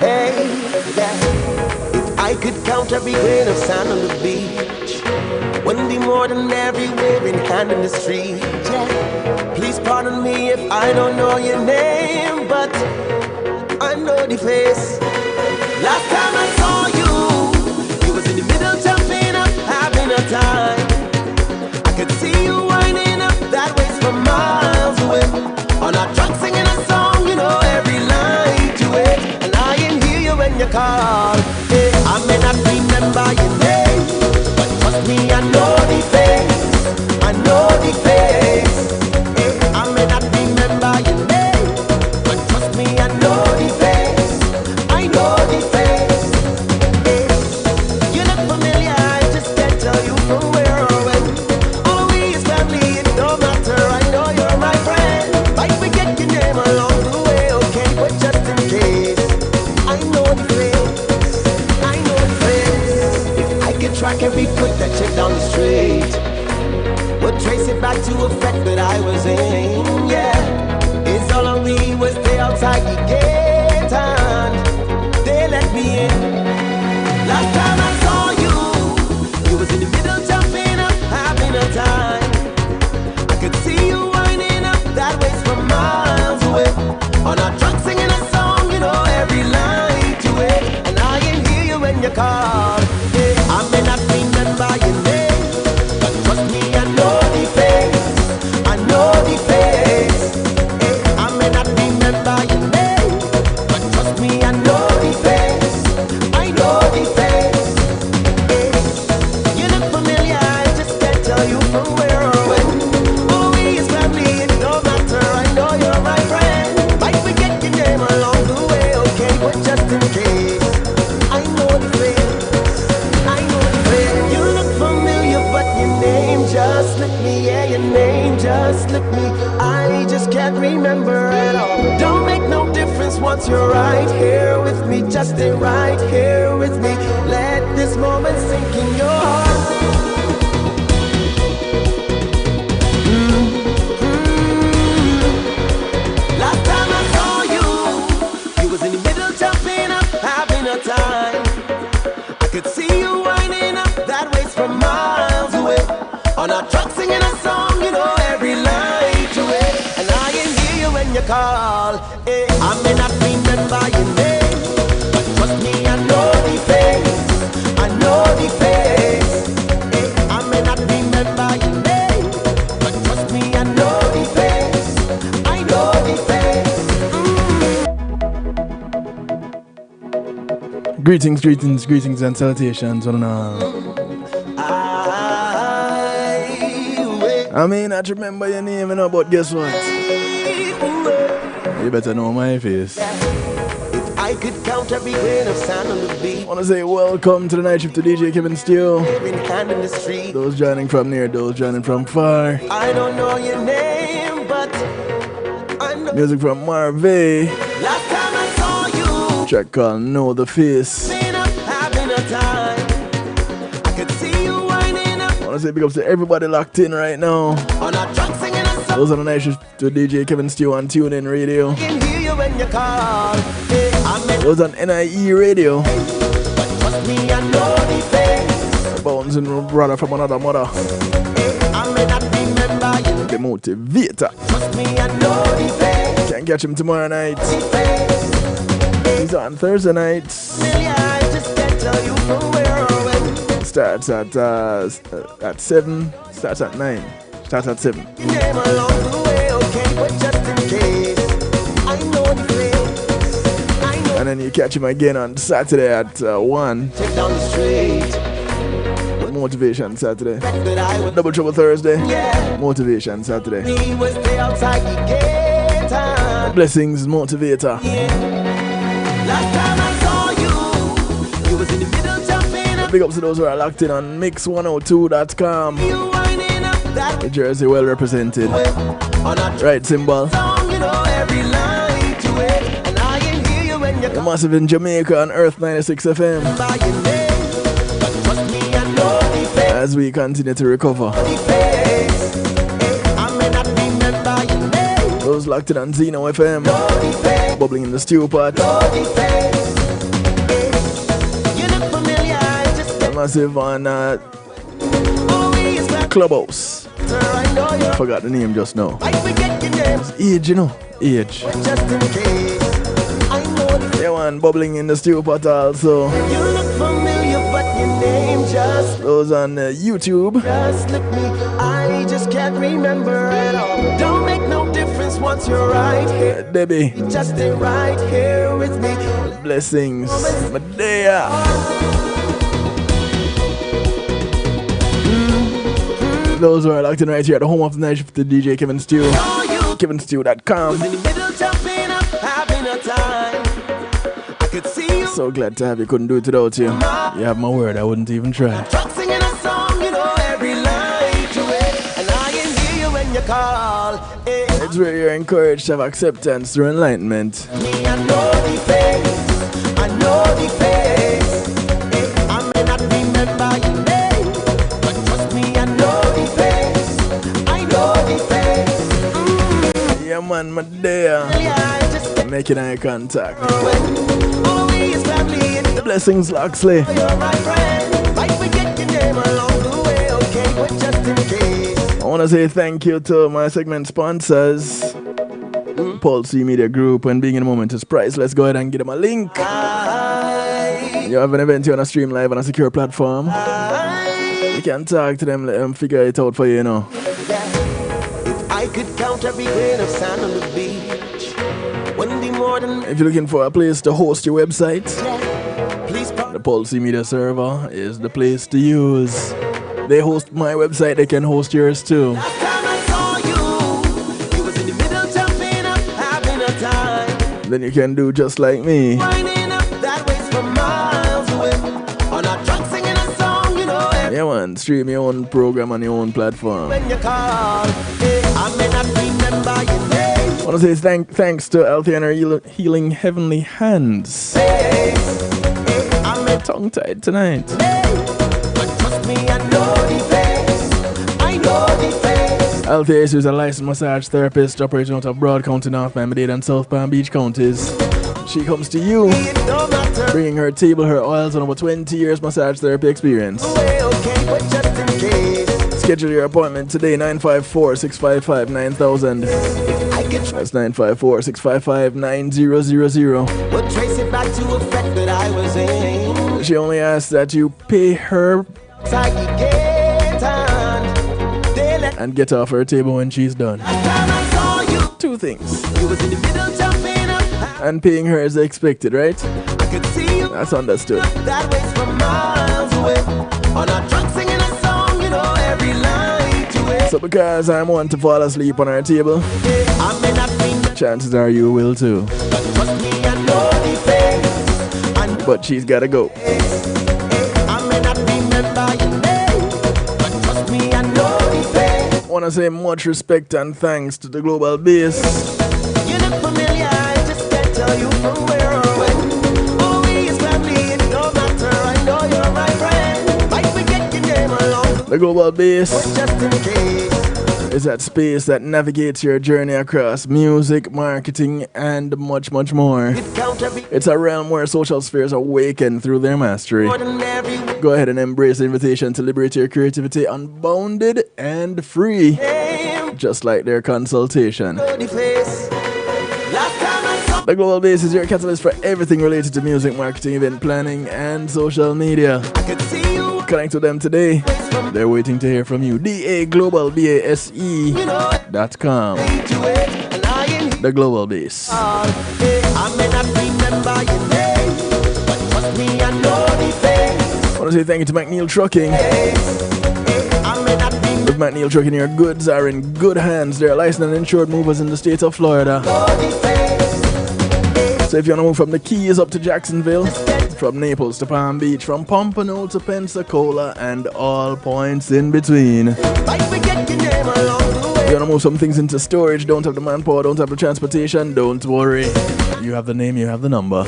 Hey, yeah. If I could count every grain of sand on the beach, wouldn't be more than every waving hand in the street. Yeah. Please pardon me if I don't know your name, but I know the face. Last time I saw you, you was in the middle jumping up, having a time. I could see you winding up that waist from miles away. On our truck singing a song, you know every line to it. And I ain't hear you when you call. Hey, I may not remember your name, but trust me, I know the face. I know the face. Hey, I may not remember your name, but trust me, I know the face. I know the face. Hey, you look familiar, I just can't tell you from where or when. All we is family, it don't matter. I know you're my friend. Might forget your name along the way, okay? But just in case, I know the face. I know the face. If I could track every foot that took down the street, would trace it back to a fact that I was in, yeah. It's all on me was stay outside the gate and they let me in. Last time I saw you, you was in the middle jumping up, having a time. I could see you winding up that waist from miles away. On our truck singing a song, you know every line to it. And I ain't hear you when you call. Yeah, I may not remember your name, but trust me, I know the face. I know the face. Hey, I may not remember your name, but trust me, I know the face. I know the face. Hey, you look familiar, I just can't tell you from where or when. All we is family, it don't matter. I know you're my friend. Might forget your name along the way, okay? But just in case, I know the face. I know the face. You look familiar, but your name just slipped me. Yeah, your name just slipped me. I just can't remember at all. Don't make no difference once you're right here with me. Just stay right here with me. Let this moment sink in your heart. Last time I saw you, you was in the middle jumping up, having a time. I could see you winding up that waist from miles away. On our truck singing a song, you know every line to it. And I ain't hear you when you call. Hey, I may not remember your name, but trust me, I know the face. I know the face. Hey, I may not remember your name, but trust me, I know the face. I know the face. Greetings, greetings, greetings and salutations, one and all. I may not remember your name, you know, but guess what? You better know my face. If I could count every grain of sand on the beach, I want to say welcome to the night shift to DJ Kevin Steele. every hand in the street. Those joining from near, those joining from far. I don't know your name, but I know. Music from Marvey. Last time I saw you, Track called Know the Face. been up having a time. I could see you winding up I want to say big ups to everybody locked in right now. on our truck singing a song. Those on the night shift to DJ Kevin Steele on TuneIn Radio. I can hear you when you call. Hey, I may not, Those on NIE Radio. but trust me, I know the face. Bouncing brother from another mother. Hey, I may not remember your The motivator. trust me, I know the face. Can't catch him tomorrow night. The face. He's on Thursday nights. Familiar, I just can't tell you from where or when. Starts at 7. Starts at 9. Starts at 7. Your name along the way, okay? But just in case, I know the place. I know. And then you catch him again on Saturday at 1. Take down the street. Motivation Saturday. That I would. Double Trouble Thursday. Yeah. Motivation Saturday. We would stay outside the gate and Blessings Motivator. last time I saw you, you was in the middle jumping up. Big ups to those who are locked in on mix102.com. You winding up that New Jersey well represented. way. On a Right symbol. song, you know every line to it. And I ain't hear you when you The come massive in Jamaica on Earth 96 FM. by your name. But trust me, I know the face. as we continue to recover. Those locked in on Zeno FM, bubbling in the stew pot. Massive on Clubhouse. Forgot the name just now. It's Age, you know. Age. Yeah, man, bubbling in the stew pot also. Those on YouTube. I just can't remember at all. Don't make no difference once you're right here. Debbie. Just stay right here with me. Blessings. Medea. Those who are locked in right here at the home of the night shift, the DJ Kevin Stew. KevinStew.com. So glad to have you. Couldn't do it without you. You have my word, I wouldn't even try. It's where you're encouraged to have acceptance through enlightenment. I know the face. I know the face. I may not remember your name, but trust me, I know the face. I know the face. Yeah, man, Medea. Making eye contact. The blessings, Loxley. You're my friend. Might forget your name along the way, okay? But just in case. I want to say thank you to my segment sponsors, Pulse Media Group, and Being in the Moment is priceless. Let's go ahead and get them a link. You have an event you want to stream live on a secure platform. You can talk to them, let them figure it out for you, you know. If I could count every grain of sand on the beach, wouldn't be more than. If you're looking for a place to host your website, Please the Pulse Media server is the place to use. They host my website, they can host yours too. last time I saw you was in the middle, jumping up, having a time. Then you can do just like me. Winding up that ways from miles away. On a truck singing a song, you know. Yeah, man, stream your own program on your own platform. When you call, I may not remember your name. I want to say thanks to Althea and her healing heavenly hands. I may Tongue tied tonight. but trust me, I know the face. I know the face. Althea is a licensed massage therapist operating out of Broad County, North Miami-Dade and South Palm Beach counties. She comes to you, It don't matter. bringing her table, her oils, and over 20 years massage therapy experience. Okay, but just in case. Schedule your appointment today, 954-655-9000. I could try. That's 954-655-9000. We'll trace it back to a fact that I was in. She only asks that you pay her I could get on. They let and get off her table when she's done. last time I saw you. Two things. You was in the middle, jumping up. And paying her as expected, right? I could see you That's understood. that ways from miles away. On a truck singing a song, you know every line to it. So because I'm one to fall asleep on her table, I may not be, chances are you will too. but trust me, I know the face. I know But she's gotta go. I may not remember your name, but trust me, I know the face. Wanna say much respect and thanks to the global base. You look familiar, I just can't tell you from where or when. Oh, we is family, it don't matter. I know you're my friend. Might forget your name along, The global base just in case. is that space that navigates your journey across music, marketing, and much, much more. It count every It's a realm where social spheres awaken through their mastery. more than every Go ahead and embrace the invitation to liberate your creativity unbounded and free, name. just like their consultation. Know the face. Last time I saw The Global Base is your catalyst for everything related to music, marketing, event planning, and social media. I could see you Connect with them today. ways from They're waiting to hear from you. DAGlobalBASE.com. to it, and I ain't here The Global Base. all. I may not remember your name, but trust me, I know the face. I want to say thank you to McNeil Trucking. I may not remember With McNeil Trucking, your goods are in good hands. They're licensed and insured movers in the state of Florida. the face. So if you want to move from the Keys up to Jacksonville, from Naples to Palm Beach, from Pompano to Pensacola, and all points in between. Might forget your name along the way. You want to move some things into storage, don't have the manpower, don't have the transportation, don't worry. You have the name, you have the number.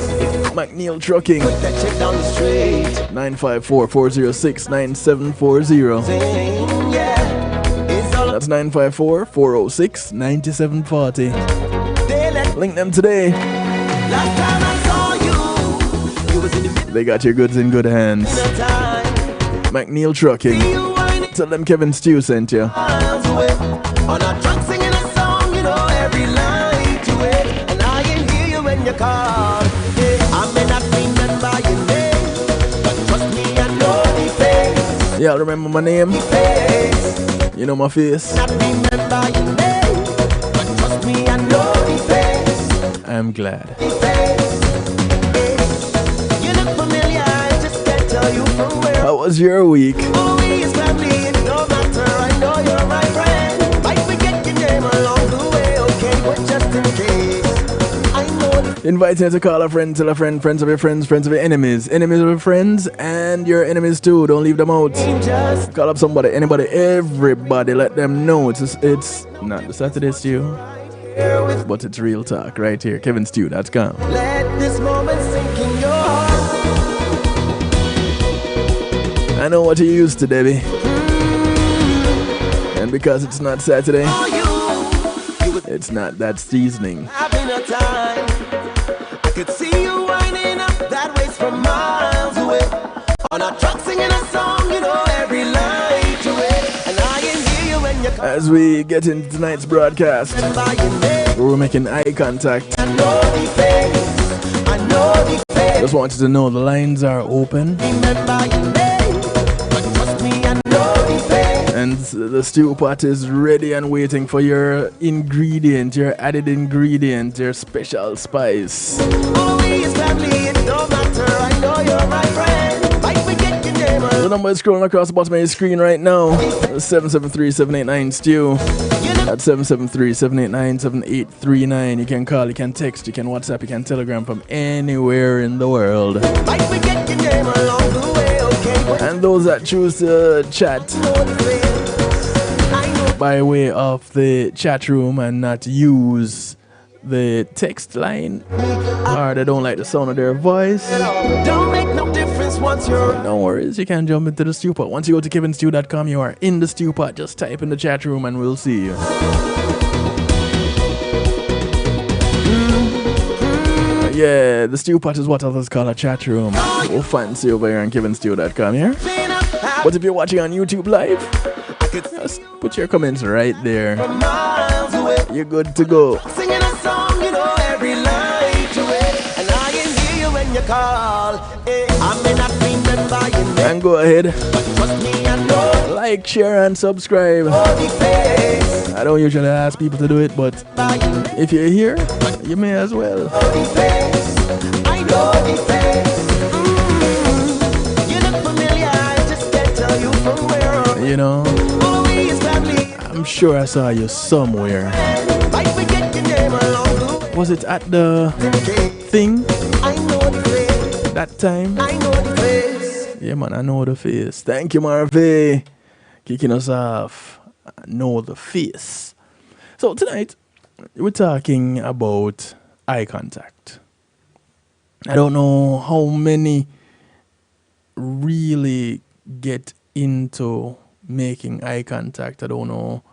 McNeil Trucking. 954-406-9740. That's 954-406-9740. Link them today. They got your goods in good hands. McNeil Trucking. Tell them Kevin Stew sent you. On a truck singing a song, you know every line to it. And I can hear you when you call. I may not remember your name, but trust me, I know the face. Yeah, remember my name? You know my face? Not remember your name, but trust me, I know the face. I'm glad. You look familiar, I just can't tell you from where. How was your week? Oh, he's family, it no matter, I know you're my friend. Might forget your name along the way, okay, but just in case, I know. Invite you to call a friend, tell a friend, friends of your friends, friends of your enemies, enemies of your friends, and your enemies too. Don't leave them out. Just call up somebody, anybody, everybody. Let them know it's not the Saturday Stew, but it's real talk right here. KevinStew.com. Let this moment sink in your heart. I know what you used to, Debbie. And because it's not Saturday, it's not that seasoning. I could see you winding up that waist from miles away. On a truck singing a song, you know every line to it. And I can hear you when you come. As we get into tonight's broadcast, we're making eye contact. I know the face. I know the face. Just want you to know the lines are open. Remember your name, but trust me, I know the face. And the stew pot is ready and waiting for your ingredient, your added ingredient, your special spice. Always family, it don't matter, I know you're my friend. Might forget your name. The number is scrolling across the bottom of your screen right now. 773-789-STEW. That's 773-789-7839. You can call, you can text, you can WhatsApp, you can Telegram from anywhere in the world. Might forget your name along the way, okay? And those that choose to chat by way of the chat room and not use the text line, or they don't like the sound of their voice, don't make no difference once you're. No worries, you can jump into the stew pot. Once you go to KevinStew.com, you are in the stew pot. Just type in the chat room and we'll see you. Yeah, the stew pot is what others call a chat room. We'll fancy over here on KevinStew.com here. But if you're watching on YouTube Live, just put your comments right there. You're good to go. Singing a song, you know every line to it. And I can hear you when you call. I may not remember your name. And go ahead. But trust me, I know. Like, share, and subscribe. I don't usually ask people to do it, but if you're here, you may as well. I know the face. You look familiar, I just can't tell you from where. You know, I'm sure I saw you somewhere. Was it at the thing? That time? Yeah, man, I know the face. Thank you, Marvey. Kicking us off. I know the face. So tonight, we're talking about eye contact. I don't know how many really get into making eye contact. I don't know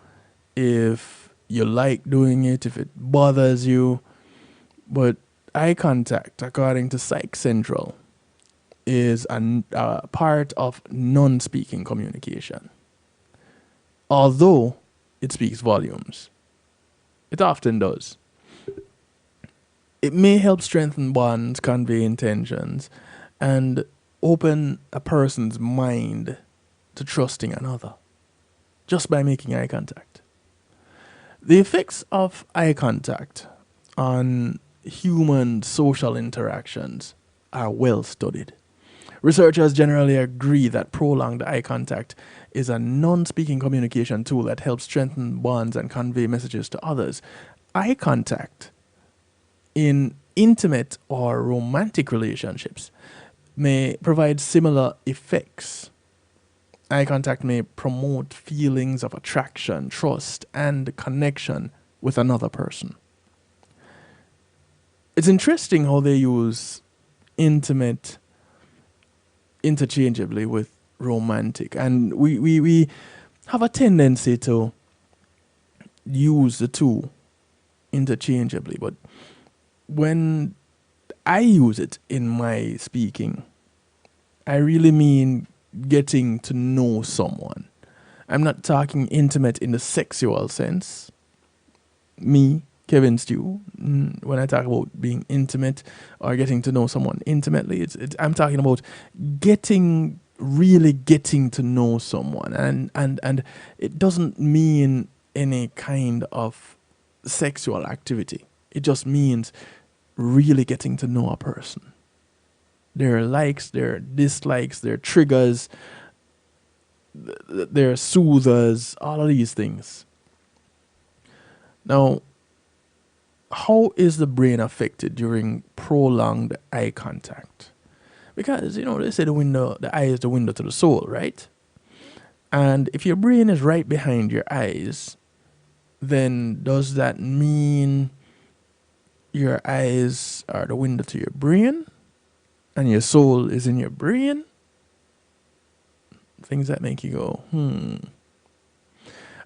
if you like doing it, if it bothers you, but eye contact, according to Psych Central, is a part of non-speaking communication. Although it speaks volumes, it often does. It may help strengthen bonds, convey intentions, and open a person's mind to trusting another just by making eye contact. The effects of eye contact on human social interactions are well studied. Researchers generally agree that prolonged eye contact is a non-speaking communication tool that helps strengthen bonds and convey messages to others. Eye contact in intimate or romantic relationships may provide similar effects Eye contact may promote feelings of attraction, trust, and connection with another person. It's interesting how they use intimate interchangeably with romantic. And we have a tendency to use the two interchangeably. But when I use it in my speaking, I really mean getting to know someone. I'm not talking intimate in the sexual sense. Me, Kevin Stew, when I talk about being intimate or getting to know someone intimately, I'm talking about really getting to know someone. And it doesn't mean any kind of sexual activity. It just means really getting to know a person. Their likes, their dislikes, their triggers, their soothers, all of these things. Now, how is the brain affected during prolonged eye contact? Because, they say the eye is the window to the soul, right? And if your brain is right behind your eyes, then does that mean your eyes are the window to your brain and your soul is in your brain? Things that make you go,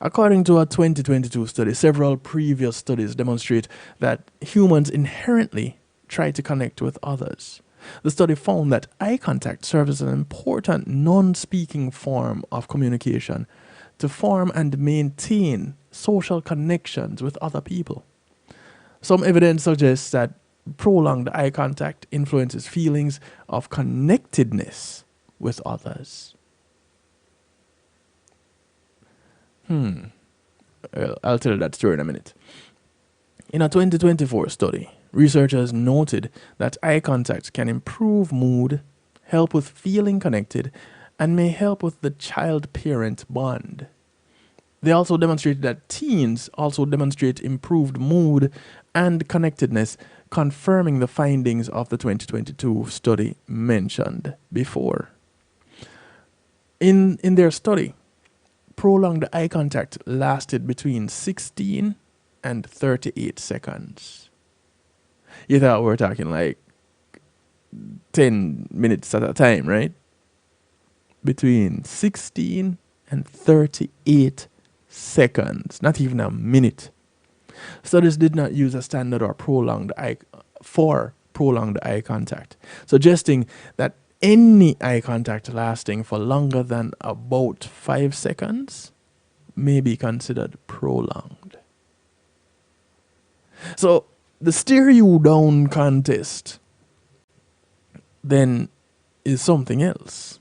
According to a 2022 study, several previous studies demonstrate that humans inherently try to connect with others. The study found that eye contact serves as an important non-speaking form of communication to form and maintain social connections with other people. Some evidence suggests that prolonged eye contact influences feelings of connectedness with others. I'll tell you that story in a minute. In a 2024 study, researchers noted that eye contact can improve mood, help with feeling connected, and may help with the child-parent bond. They also demonstrated that teens also demonstrate improved mood and connectedness, confirming the findings of the 2022 study mentioned before. In their study, prolonged eye contact lasted between 16 and 38 seconds. You thought we were talking like 10 minutes at a time, right? Between 16 and 38 seconds, not even a minute. Studies did not use a standard or prolonged eye contact, suggesting that any eye contact lasting for longer than about 5 seconds may be considered prolonged. So the stare you down contest then is something else.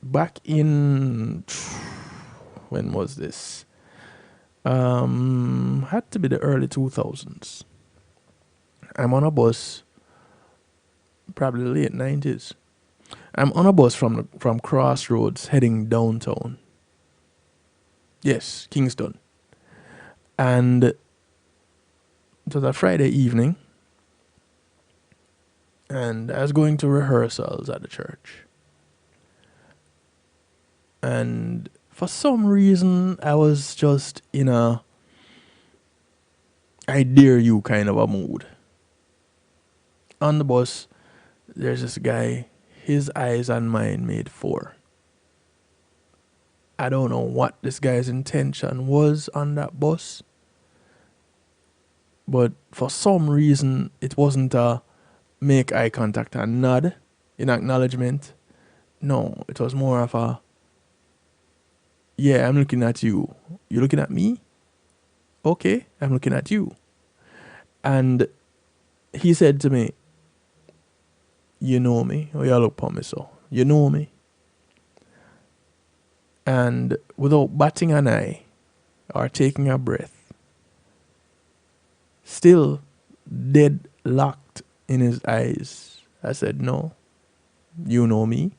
Back in, when was this? Had to be the early 2000s. I'm on a bus, probably late 90s. I'm on a bus from Crossroads heading downtown. Yes, Kingston. And it was a Friday evening, and I was going to rehearsals at the church. And for some reason, I was just in a I dare you kind of a mood. On the bus, there's this guy, his eyes and mine made 4. I don't know what this guy's intention was on that bus, but for some reason, it wasn't a make eye contact and nod in acknowledgement. No, it was more of a, yeah, I'm looking at you. You looking at me? Okay, I'm looking at you. And he said to me, you know me? Oh, you look for me, so. You know me? And without batting an eye or taking a breath, still dead locked in his eyes, I said, no, you know me.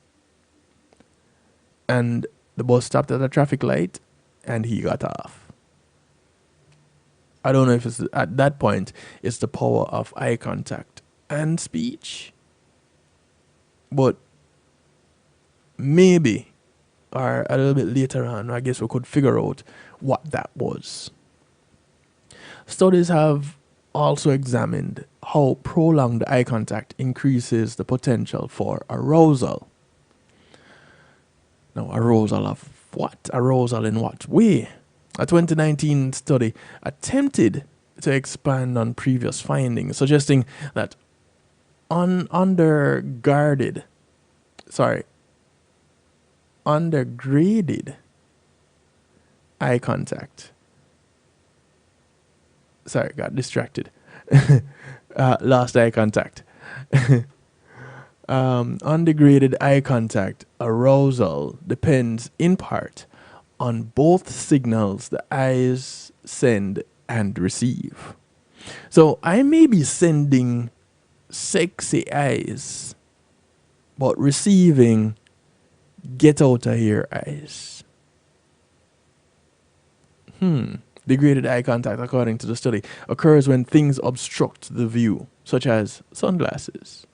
And the bus stopped at a traffic light and he got off. I don't know if it's at that point, it's the power of eye contact and speech. But maybe, or a little bit later on, I guess we could figure out what that was. Studies have also examined how prolonged eye contact increases the potential for arousal. Now, arousal of what? Arousal in what way? A 2019 study attempted to expand on previous findings, suggesting that undergraded eye contact. Sorry, got distracted. Lost eye contact. Undegraded eye contact arousal depends in part on both signals the eyes send and receive. So I may be sending sexy eyes, but receiving get out of here eyes. Degraded eye contact, according to the study, occurs when things obstruct the view, such as sunglasses.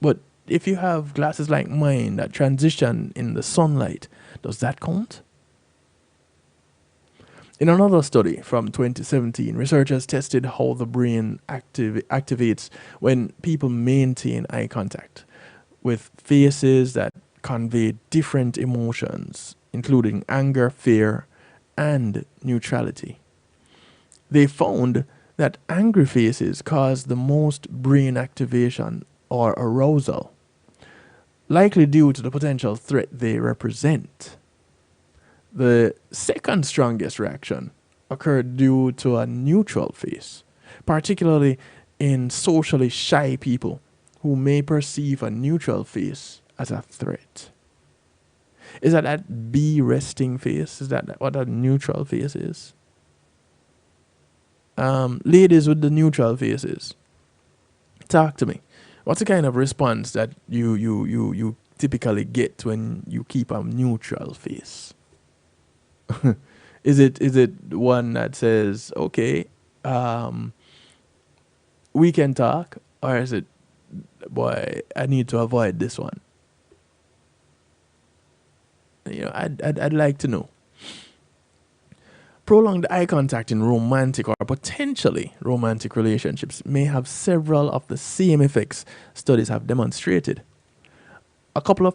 But if you have glasses like mine that transition in the sunlight, does that count? In another study from 2017, researchers tested how the brain activates when people maintain eye contact with faces that convey different emotions, including anger, fear, and neutrality. They found that angry faces cause the most brain activation or arousal, likely due to the potential threat they represent. The second strongest reaction occurred due to a neutral face, particularly in socially shy people who may perceive a neutral face as a threat. Is that B resting face? Is that what a neutral face is? Ladies with the neutral faces, talk to me. What's the kind of response that you typically get when you keep a neutral face? Is it one that says, okay, we can talk, or is it, boy, I need to avoid this one? I'd like to know. Prolonged eye contact in romantic or potentially romantic relationships may have several of the same effects studies have demonstrated. A couple or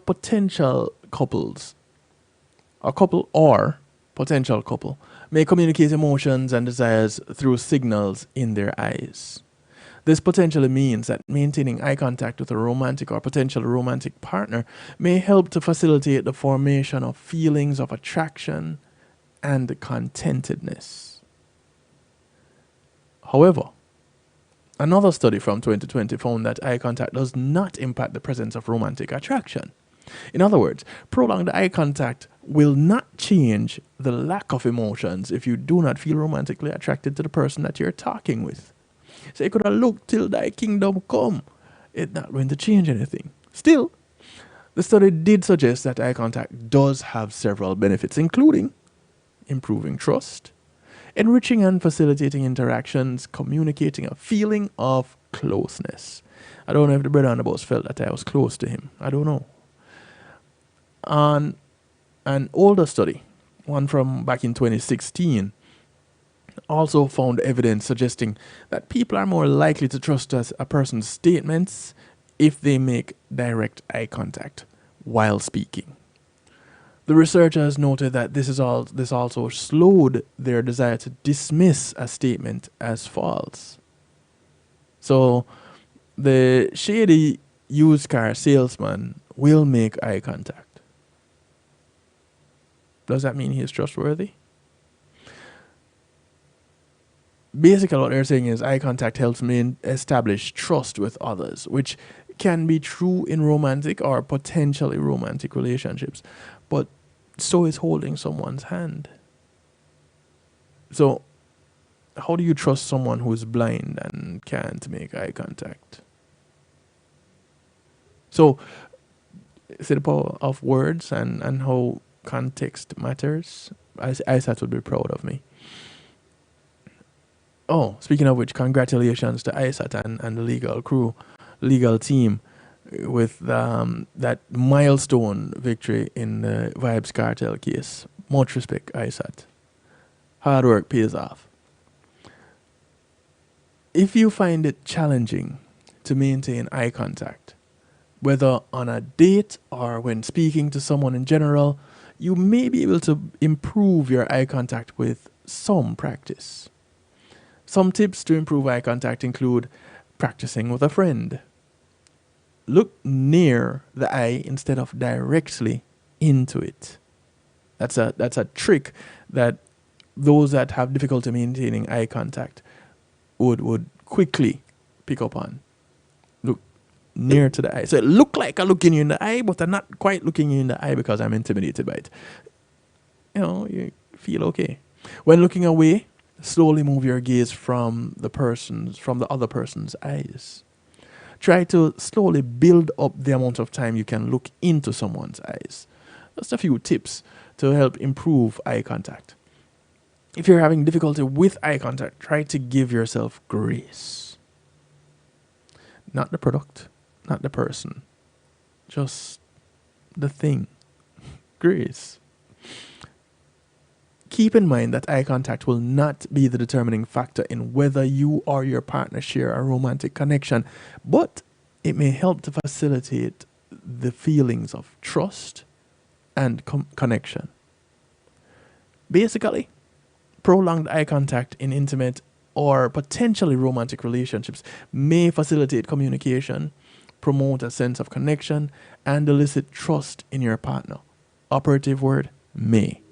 potential couple may communicate emotions and desires through signals in their eyes. This potentially means that maintaining eye contact with a romantic or potential romantic partner may help to facilitate the formation of feelings of attraction and contentedness. However, another study from 2020 found that eye contact does not impact the presence of romantic attraction. In other words, prolonged eye contact will not change the lack of emotions if you do not feel romantically attracted to the person that you're talking with. So you could have looked till thy kingdom come. It's not going to change anything. Still, the study did suggest that eye contact does have several benefits, including improving trust, enriching and facilitating interactions, communicating a feeling of closeness. I don't know if the brother on the bus felt that I was close to him. I don't know. On an older study, one from back in 2016, also found evidence suggesting that people are more likely to trust a person's statements if they make direct eye contact while speaking. The researchers noted that this also slowed their desire to dismiss a statement as false. So the shady used car salesman will make eye contact. Does that mean he's trustworthy? Basically, what they're saying is eye contact helps me establish trust with others, which can be true in romantic or potentially romantic relationships. But so is holding someone's hand. So, how do you trust someone who is blind and can't make eye contact? So, see the power of words and how context matters. Isat would be proud of me. Oh, speaking of which, congratulations to ISAT and the legal crew, legal team. with that milestone victory in the Vibes Cartel case. Much respect, ISAT. Hard work pays off. If you find it challenging to maintain eye contact, whether on a date or when speaking to someone in general, you may be able to improve your eye contact with some practice. Some tips to improve eye contact include practicing with a friend. Look near the eye instead of directly into it. That's a trick that those that have difficulty maintaining eye contact would quickly pick up on. Look near to the eye. So it look like I'm looking you in the eye, but I'm not quite looking you in the eye because I'm intimidated by it. You know, you feel okay. When looking away, slowly move your gaze from the other person's eyes. Try to slowly build up the amount of time you can look into someone's eyes. Just a few tips to help improve eye contact. If you're having difficulty with eye contact, try to give yourself grace. Not the product, not the person, just the thing. Grace. Keep in mind that eye contact will not be the determining factor in whether you or your partner share a romantic connection, but it may help to facilitate the feelings of trust and connection. Basically, prolonged eye contact in intimate or potentially romantic relationships may facilitate communication, promote a sense of connection, and elicit trust in your partner. Operative word, may.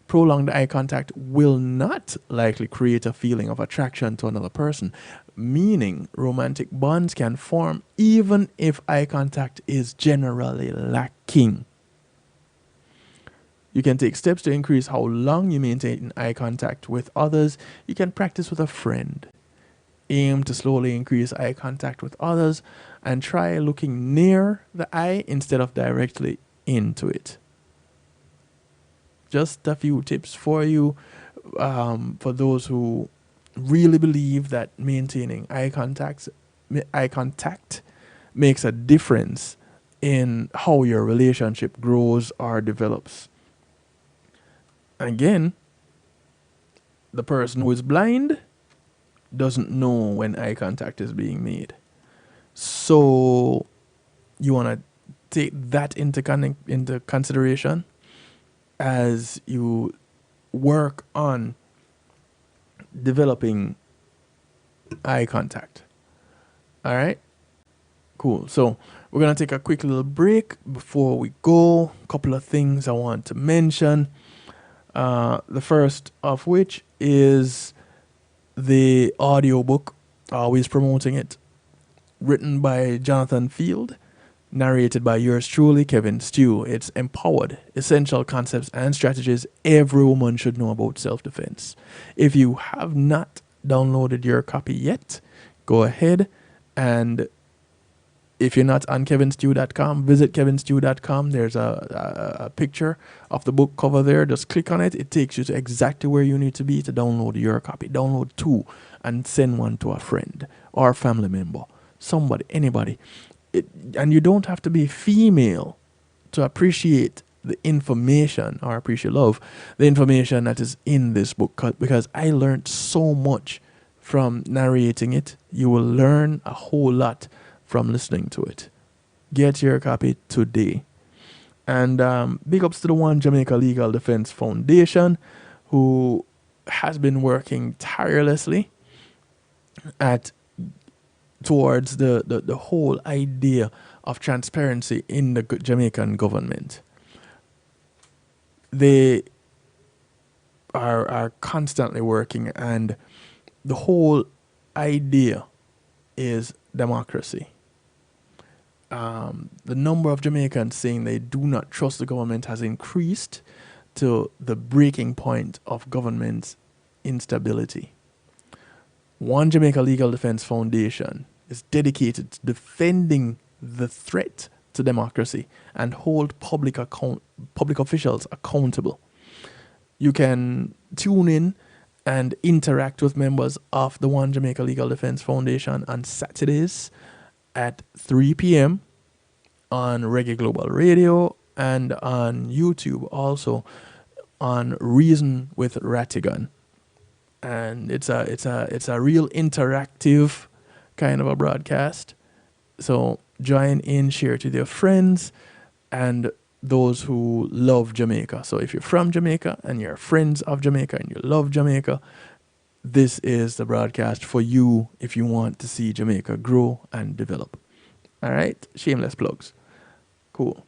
Prolonged eye contact will not likely create a feeling of attraction to another person, meaning romantic bonds can form even if eye contact is generally lacking. You can take steps to increase how long you maintain eye contact with others. You can practice with a friend. Aim to slowly increase eye contact with others and try looking near the eye instead of directly into it. Just a few tips for you, for those who really believe that maintaining eye contact makes a difference in how your relationship grows or develops. Again, the person who is blind doesn't know when eye contact is being made. So you want to take that into consideration as you work on developing eye contact. All right? Cool. So we're going to take a quick little break before we go. A couple of things I want to mention. The first of which is the audiobook, always promoting it, written by Jonathan Field, narrated by yours truly, Kevin Stew. It's empowered, essential concepts and strategies every woman should know about self-defense. If you have not downloaded your copy yet, go ahead, and if you're not on kevinstew.com, visit kevinstew.com. There's a picture of the book cover there. Just click on it. It takes you to exactly where you need to be to download your copy. Download 2 and send one to a friend or a family member, somebody, anybody. And you don't have to be female to appreciate the information or appreciate love the information that is in this book, because I learned so much from narrating it. You will learn a whole lot from listening to it. Get your copy today. And big ups to the One Jamaica Legal Defense Foundation, who has been working tirelessly towards the whole idea of transparency in the Jamaican government. They are constantly working, and the whole idea is democracy. The number of Jamaicans saying they do not trust the government has increased to the breaking point of government instability. One Jamaica Legal Defense Foundation is dedicated to defending the threat to democracy and hold public officials accountable. You can tune in and interact with members of the One Jamaica Legal Defense Foundation on Saturdays at 3 p.m. on Reggae Global Radio and on YouTube also on Reason with Ratigan. And it's a real interactive kind of a broadcast. So join in, share it with your friends and those who love Jamaica. So if you're from Jamaica and you're friends of Jamaica and you love Jamaica, this is the broadcast for you if you want to see Jamaica grow and develop. All right? Shameless plugs. Cool.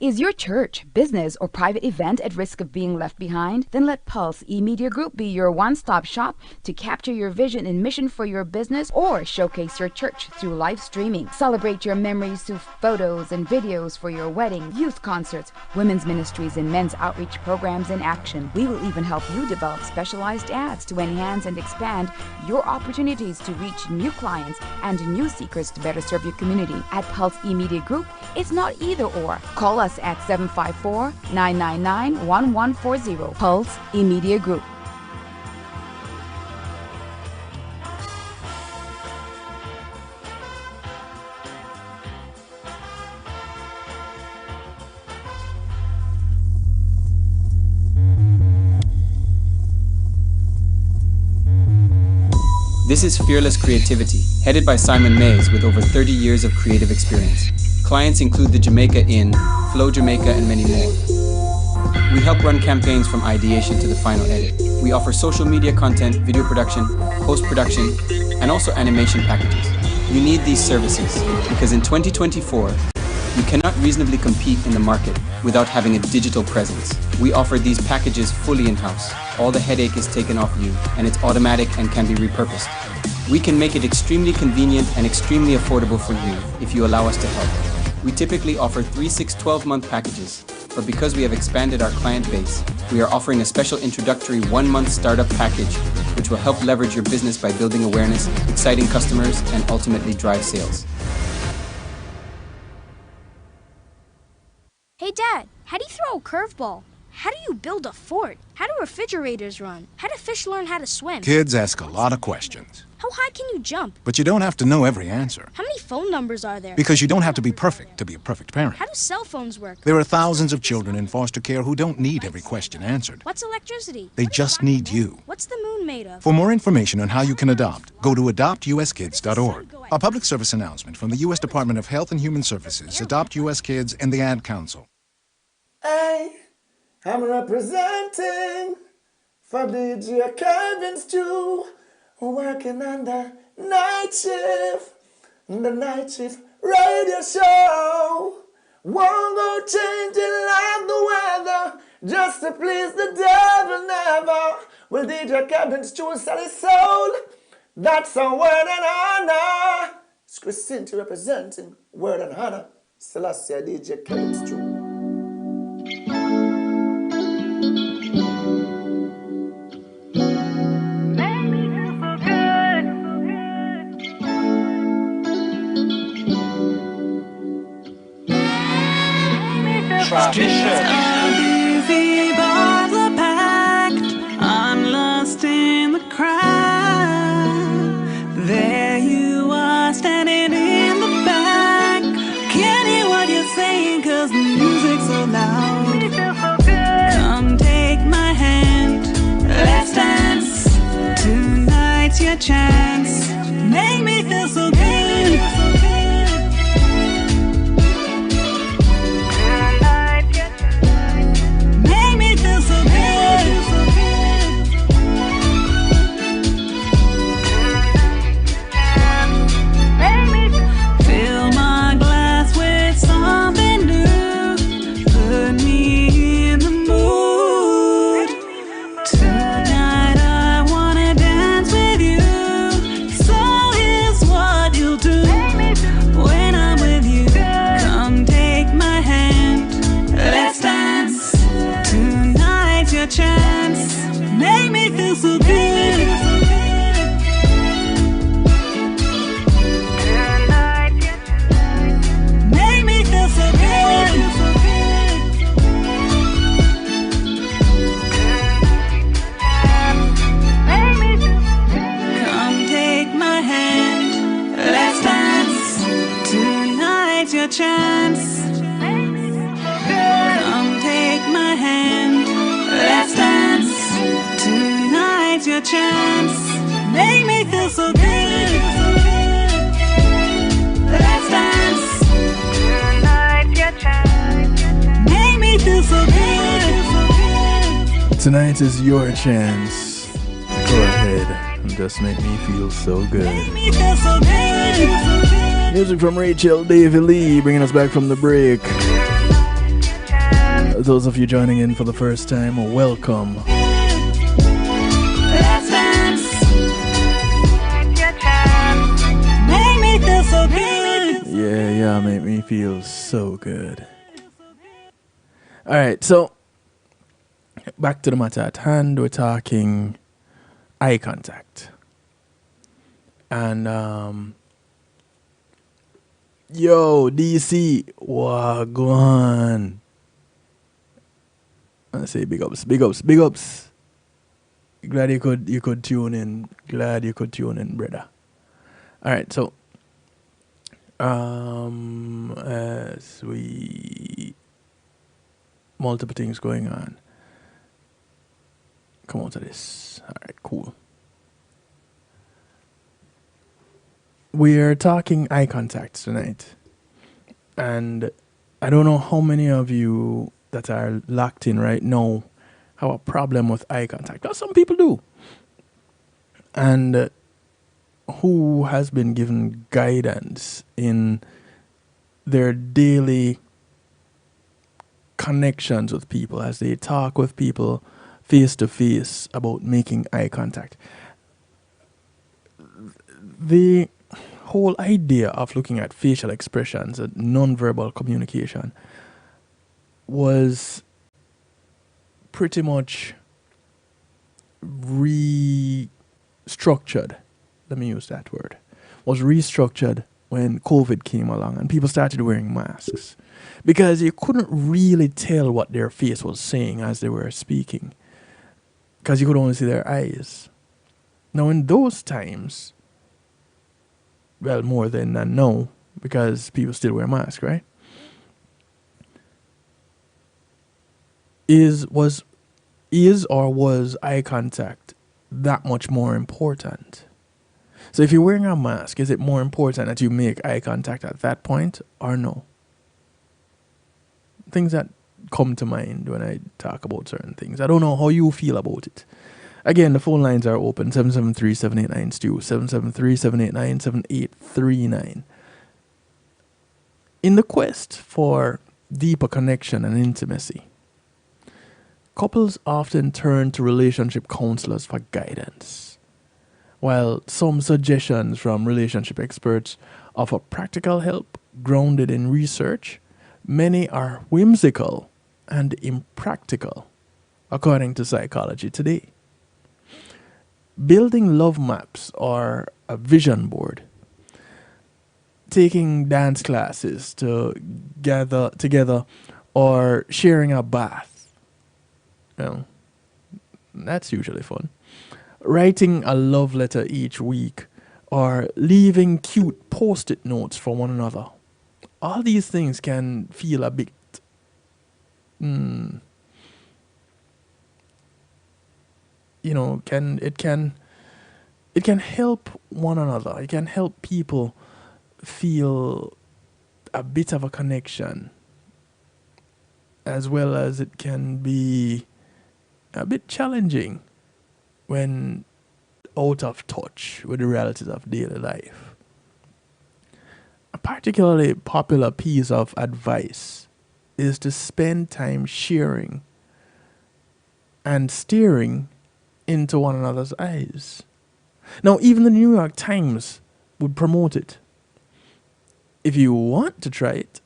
Is your church, business, or private event at risk of being left behind? Then let Pulse eMedia Group be your one-stop shop to capture your vision and mission for your business or showcase your church through live streaming. Celebrate your memories through photos and videos for your wedding, youth concerts, women's ministries, and men's outreach programs in action. We will even help you develop specialized ads to enhance and expand your opportunities to reach new clients and new seekers to better serve your community. At Pulse eMedia Group, it's not either or. Call us at 754-999-1140. Pulse eMedia Group. This is Fearless Creativity, headed by Simon Mays with over 30 years of creative experience. Clients include the Jamaica Inn, Flow Jamaica, and many more. We help run campaigns from ideation to the final edit. We offer social media content, video production, post-production, and also animation packages. You need these services because in 2024, you cannot reasonably compete in the market without having a digital presence. We offer these packages fully in-house. All the headache is taken off you, and it's automatic and can be repurposed. We can make it extremely convenient and extremely affordable for you if you allow us to help. We typically offer 3, 6, 12-month packages, but because we have expanded our client base, we are offering a special introductory 1-month startup package, which will help leverage your business by building awareness, exciting customers, and ultimately drive sales. Hey Dad, how do you throw a curveball? How do you build a fort? How do refrigerators run? How do fish learn how to swim? Kids ask a lot of questions. How high can you jump? But you don't have to know every answer. How many phone numbers are there? Because you don't have to be perfect to be a perfect parent. How do cell phones work? There are thousands of children in foster care who don't need every question answered. What's electricity? They just need you. What's the moon made of? For more information on how you can adopt, go to adoptuskids.org. A public service announcement from the U.S. Department of Health and Human Services, Adopt U.S. Kids, and the Ad Council. Hey, I'm representing for DJ Calvin Stew, working on the night shift radio show. Won't go changing like the weather, just to please the devil never. Will DJ Calvin Stew sell his soul? That's a word and honor. It's Christine representing word and honor. Selassie DJ Calvin Stew. Streets are busy, bars are packed. I'm lost in the crowd. There you are, standing in the back. Can't hear what you're saying, cause the music's so loud. Come take my hand, let's dance. Tonight's your chance. Make me feel so good. your chance. Make me feel so good. Let's dance. Tonight's your chance. Make me feel so good. Tonight is your chance to go ahead and just make me feel so good. Make me feel so good. Music from Rachel Davy Lee, bringing us back from the break. Those of you joining in for the first time, welcome. Let's dance. Make me feel so good. Yeah, make me feel so good. Alright, so back to the matter at hand. We're talking eye contact. And yo, DC, wagwan. I say big ups. Glad you could tune in. Brother. Alright, so as we multiple things going on. Come on to this. Alright, cool. We're talking eye contact tonight. And I don't know how many of you that are locked in right now have a problem with eye contact. Well, some people do. And who has been given guidance in their daily connections with people as they talk with people face to face about making eye contact. The whole idea of looking at facial expressions and non-verbal communication was pretty much restructured. Let me use that word. Was restructured when COVID came along and people started wearing masks because you couldn't really tell what their face was saying as they were speaking because you could only see their eyes. Now in those times, well, more than now, because people still wear masks, right? Was eye contact that much more important? So if you're wearing a mask, is it more important that you make eye contact at that point or no? Things that come to mind when I talk about certain things. I don't know how you feel about it. Again, the phone lines are open, 773-789-STEW, 773-789-7839. In the quest for deeper connection and intimacy, couples often turn to relationship counselors for guidance. While some suggestions from relationship experts offer practical help grounded in research, many are whimsical and impractical, according to psychology today. Building love maps or a vision board, taking dance classes to gather together, or sharing a bath. Well, that's usually fun. Writing a love letter each week, or leaving cute post-it notes for one another. All these things can feel a bit it can help one another. It can help people feel a bit of a connection, as well as it can be a bit challenging when out of touch with the realities of daily life. A particularly popular piece of advice is to spend time sharing and staring into one another's eyes. Now, even the New York Times would promote it. If you want to try it,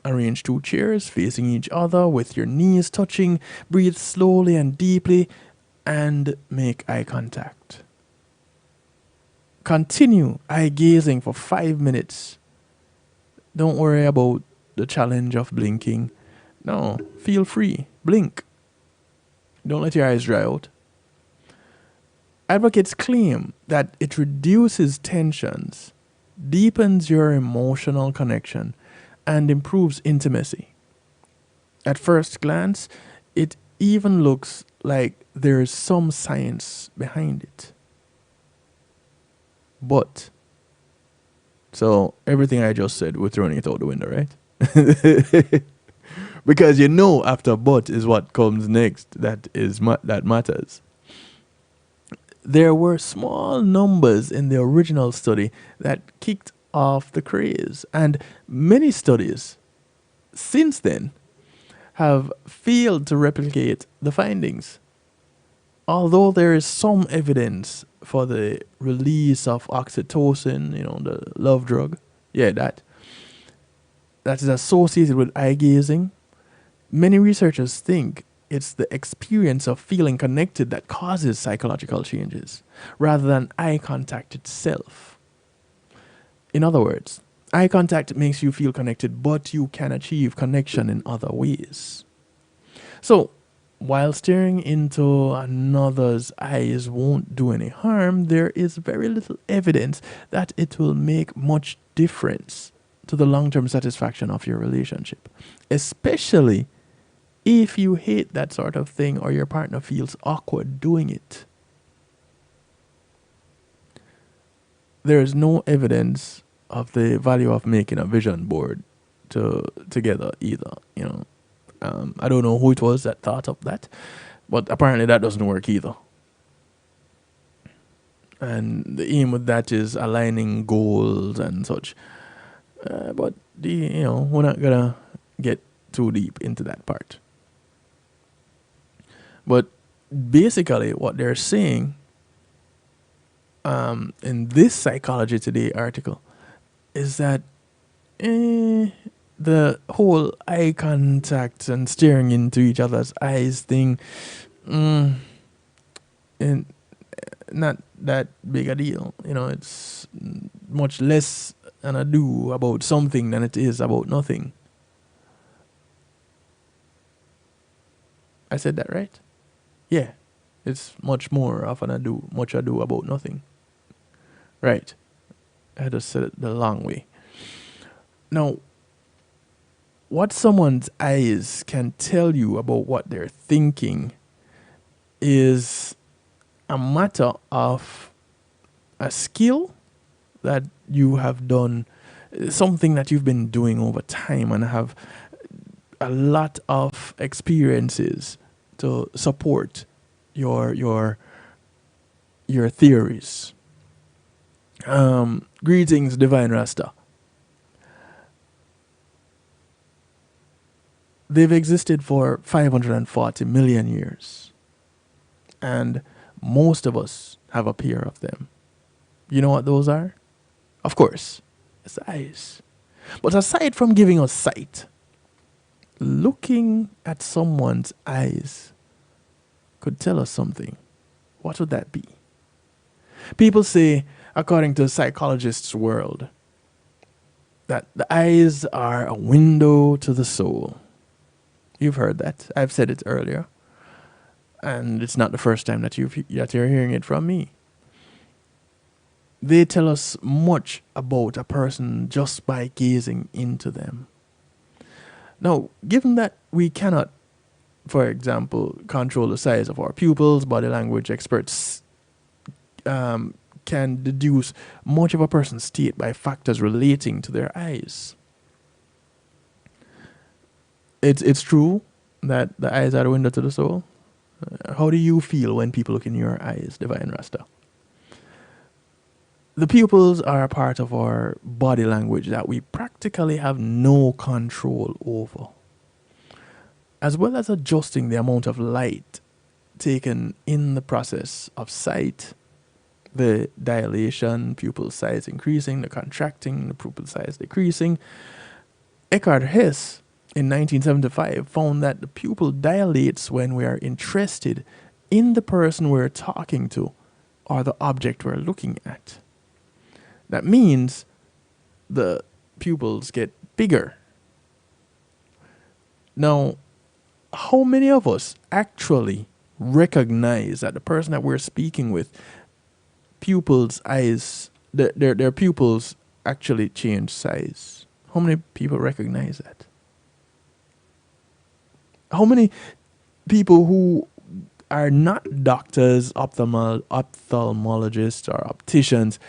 arrange 2 chairs facing each other with your knees touching, breathe slowly and deeply, and make eye contact. Continue eye gazing for 5 minutes. Don't worry about the challenge of blinking. No, feel free. Blink. Don't let your eyes dry out. Advocates claim that it reduces tensions, deepens your emotional connection, and improves intimacy. At first glance, it even looks like there's some science behind it. But, so everything I just said, we're throwing it out the window, right? Because you know, after but is what comes next that that matters. There were small numbers in the original study that kicked off the craze, and many studies since then have failed to replicate the findings. Although there is some evidence for the release of oxytocin, you know, the love drug, that is associated with eye gazing, many researchers think it's the experience of feeling connected that causes psychological changes, rather than eye contact itself. In other words, eye contact makes you feel connected, but you can achieve connection in other ways. So, while staring into another's eyes won't do any harm, there is very little evidence that it will make much difference to the long-term satisfaction of your relationship, especially if you hate that sort of thing or your partner feels awkward doing it. There is no evidence of the value of making a vision board together either. You know, I don't know who it was that thought of that, but apparently that doesn't work either. And the aim with that is aligning goals and such. But we're not gonna get too deep into that part. But basically, what they're saying in this Psychology Today article is that the whole eye contact and staring into each other's eyes thing, and not that big a deal. You know, it's much less an ado about something than it is about nothing. I said that right? Yeah, it's much more of much ado about nothing. Right. I just said it the long way. Now, what someone's eyes can tell you about what they're thinking is a matter of a skill that you have done, something that you've been doing over time and have a lot of experiences to support your theories. Greetings, Divine Rasta. They've existed for 540 million years, and most of us have a pair of them. You know what those are? Of course, it's eyes. But aside from giving us sight, looking at someone's eyes could tell us something. What would that be? People say, according to psychologists' world, that the eyes are a window to the soul. You've heard that. I've said it earlier. And it's not the first time that you're hearing it from me. They tell us much about a person just by gazing into them. Now, given that we cannot, for example, control the size of our pupils, body language experts can deduce much of a person's state by factors relating to their eyes. It's true that the eyes are the window to the soul. How do you feel when people look in your eyes, Divine Rasta? The pupils are a part of our body language that we practically have no control over. As well as adjusting the amount of light taken in the process of sight, the dilation, pupil size increasing, the contracting, the pupil size decreasing. Eckhart Hess in 1975 found that the pupil dilates when we are interested in the person we're talking to or the object we're looking at. That means the pupils get bigger. Now, how many of us actually recognize that the person that we're speaking with, pupils' eyes, their pupils actually change size? How many people recognize that? How many people who are not doctors, ophthalmologists, or opticians,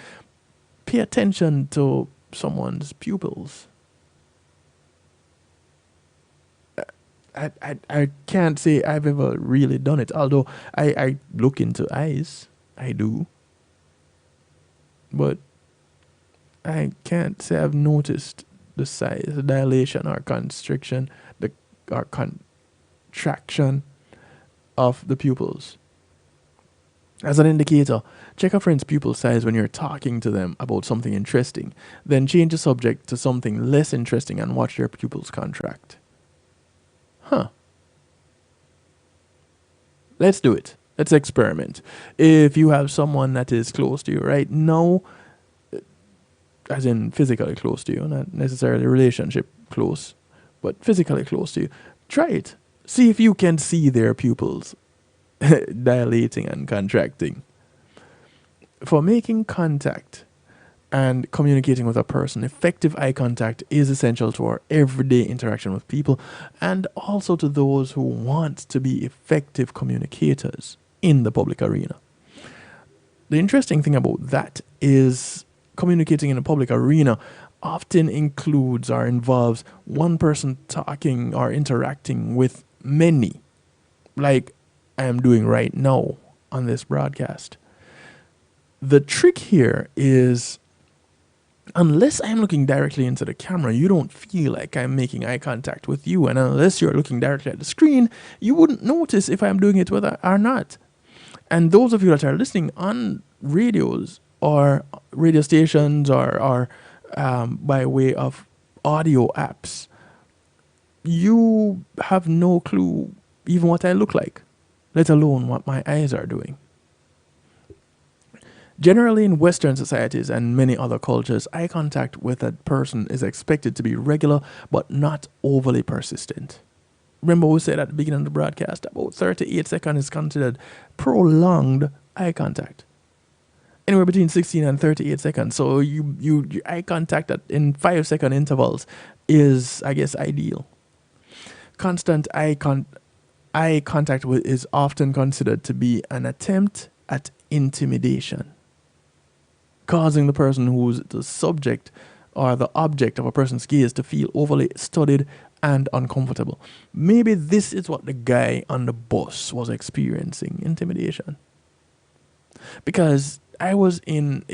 pay attention to someone's pupils. I can't say I've ever really done it, although I look into eyes. I do. But I can't say I've noticed the size, the dilation or constriction, or contraction of the pupils. As an indicator, check a friend's pupil size when you're talking to them about something interesting. Then change the subject to something less interesting and watch their pupils contract. Huh. Let's do it. Let's experiment. If you have someone that is close to you right now, as in physically close to you, not necessarily relationship close, but physically close to you, try it. See if you can see their pupils dilating and contracting. For making contact and communicating with a person, effective eye contact is essential to our everyday interaction with people and also to those who want to be effective communicators in the public arena. The interesting thing about that is communicating in a public arena often includes or involves one person talking or interacting with many, like I am doing right now on this broadcast. The trick here is, unless I'm looking directly into the camera, you don't feel like I'm making eye contact with you. And unless you're looking directly at the screen, you wouldn't notice if I'm doing it with or not. And those of you that are listening on radios or radio stations or by way of audio apps, you have no clue even what I look like, let alone what my eyes are doing. Generally, in Western societies and many other cultures, eye contact with a person is expected to be regular but not overly persistent. Remember we said at the beginning of the broadcast, about 38 seconds is considered prolonged eye contact. Anywhere between 16 and 38 seconds. So your eye contact in 5-second intervals is, I guess, ideal. Constant eye contact is often considered to be an attempt at intimidation, causing the person who's the subject or the object of a person's gaze to feel overly studied and uncomfortable. Maybe this is what the guy on the bus was experiencing, intimidation. Because I was in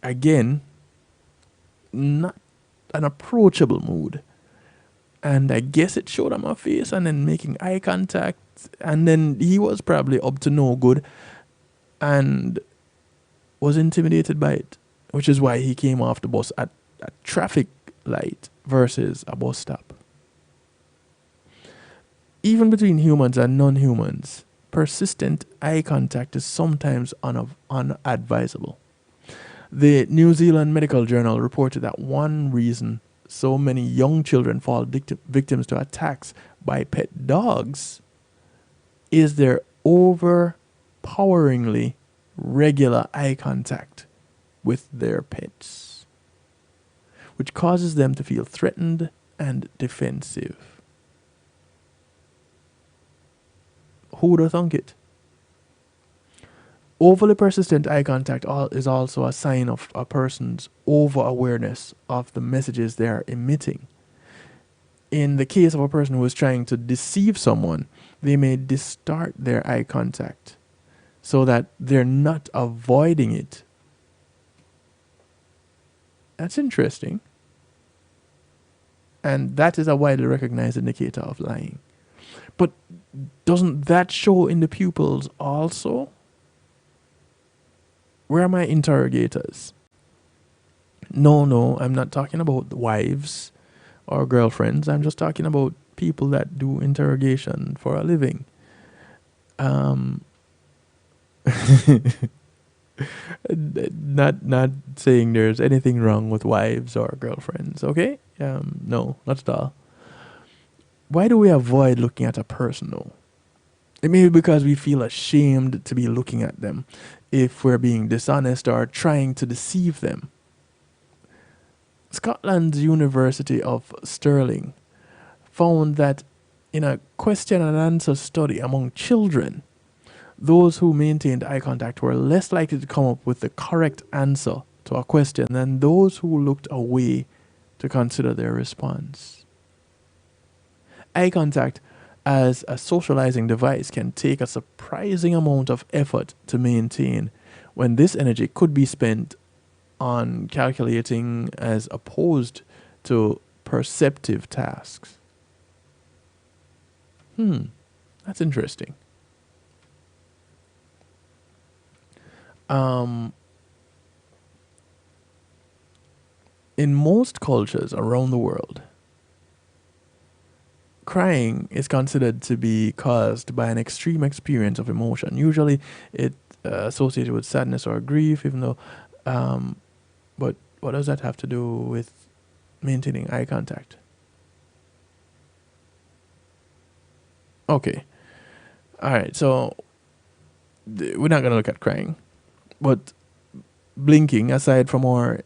again, not an approachable mood. And I guess it showed on my face, and then making eye contact. And then he was probably up to no good and was intimidated by it, which is why he came off the bus at a traffic light versus a bus stop. Even between humans and non-humans, persistent eye contact is sometimes unadvisable. The New Zealand Medical Journal reported that one reason so many young children fall victims to attacks by pet dogs is their overpoweringly regular eye contact with their pets, which causes them to feel threatened and defensive. Who would have thunk it? Overly persistent eye contact is also a sign of a person's over-awareness of the messages they are emitting. In the case of a person who is trying to deceive someone, they may distort their eye contact so that they're not avoiding it. That's interesting. And that is a widely recognized indicator of lying. But doesn't that show in the pupils also? Where are my interrogators? No, I'm not talking about wives or girlfriends. I'm just talking about people that do interrogation for a living. Not saying there's anything wrong with wives or girlfriends, okay? No, not at all. Why do we avoid looking at a person though? It may be because we feel ashamed to be looking at them if we're being dishonest or trying to deceive them. Scotland's University of Stirling found that in a question and answer study among children, Those who maintained eye contact were less likely to come up with the correct answer to a question than those who looked away to consider their response. Eye contact as a socializing device can take a surprising amount of effort to maintain when this energy could be spent on calculating as opposed to perceptive tasks. That's interesting. In most cultures around the world, crying is considered to be caused by an extreme experience of emotion. Usually, it associated with sadness or grief, even though. But what does that have to do with maintaining eye contact? Okay. All right. So we're not going to look at crying, but blinking, aside from our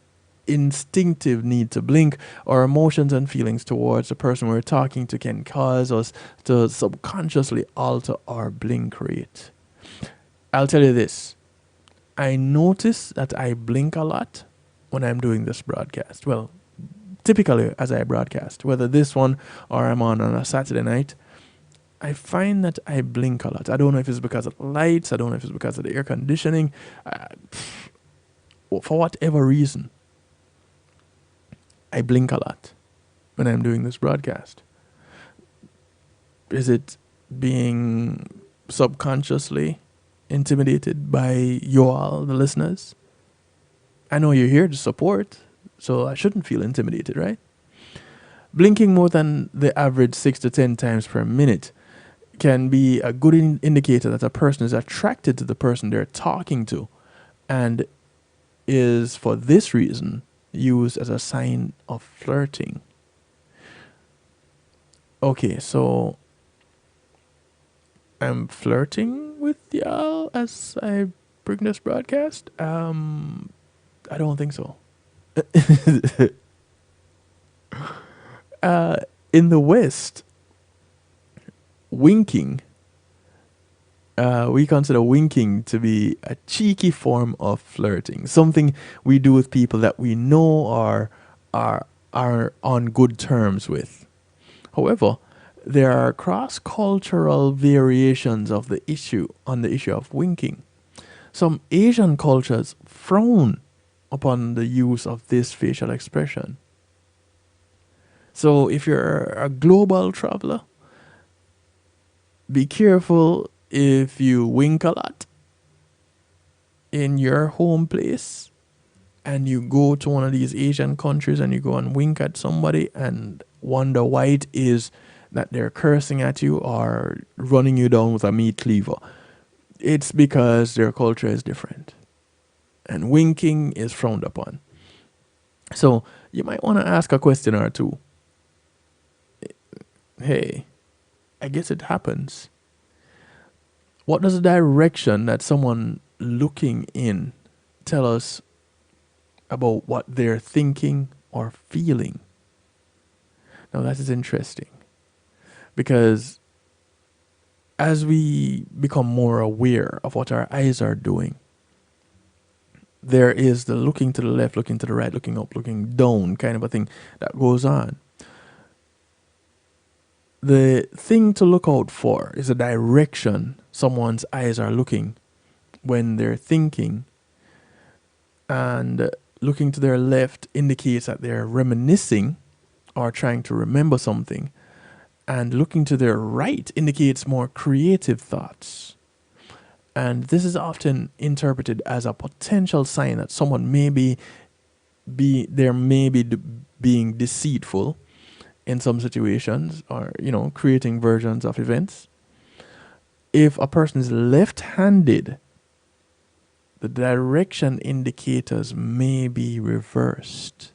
instinctive need to blink, our emotions and feelings towards the person we're talking to can cause us to subconsciously alter our blink rate. I'll tell you this. I notice that I blink a lot when I'm doing this broadcast. Well, typically as I broadcast, whether this one or I'm on a Saturday night, I find that I blink a lot. I don't know if it's because of the lights. I don't know if it's because of the air conditioning. For whatever reason, I blink a lot when I'm doing this broadcast. Is it being subconsciously intimidated by you all, the listeners? I know you're here to support, so I shouldn't feel intimidated, right? Blinking more than the average 6 to 10 times per minute can be a good indicator that a person is attracted to the person they're talking to, and is for this reason used as a sign of flirting. Okay, so I'm flirting with y'all as I bring this broadcast? I don't think so. In the West, winking, we consider winking to be a cheeky form of flirting, something we do with people that we know are on good terms with. However, there are cross-cultural variations of the issue of winking. Some Asian cultures frown upon the use of this facial expression. So if you're a global traveler, be careful if you wink a lot in your home place and you go to one of these Asian countries and you go and wink at somebody and wonder why it is that they're cursing at you or running you down with a meat cleaver. It's because their culture is different. And winking is frowned upon. So you might want to ask a question or two. Hey, I guess it happens. What does the direction that someone looking in tell us about what they're thinking or feeling? Now that is interesting, because as we become more aware of what our eyes are doing, there is the looking to the left, looking to the right, looking up, looking down kind of a thing that goes on. The thing to look out for is the direction someone's eyes are looking when they're thinking. And looking to their left indicates that they're reminiscing or trying to remember something. And looking to their right indicates more creative thoughts. And this is often interpreted as a potential sign that someone may be being deceitful in some situations, or creating versions of events. If a person is left-handed, the direction indicators may be reversed.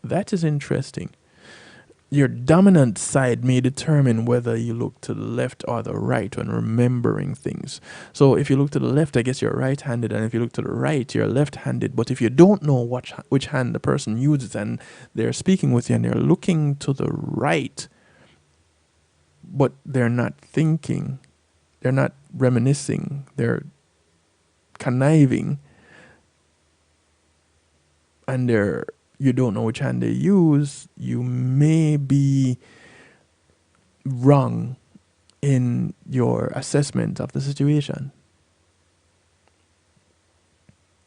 That is interesting. Your dominant side may determine whether you look to the left or the right when remembering things. So if you look to the left, I guess you're right-handed, and if you look to the right, you're left-handed. But if you don't know which hand the person uses and they're speaking with you and they're looking to the right, but they're not thinking, They're not reminiscing. They're conniving, and you don't know which hand they use. You may be wrong in your assessment of the situation.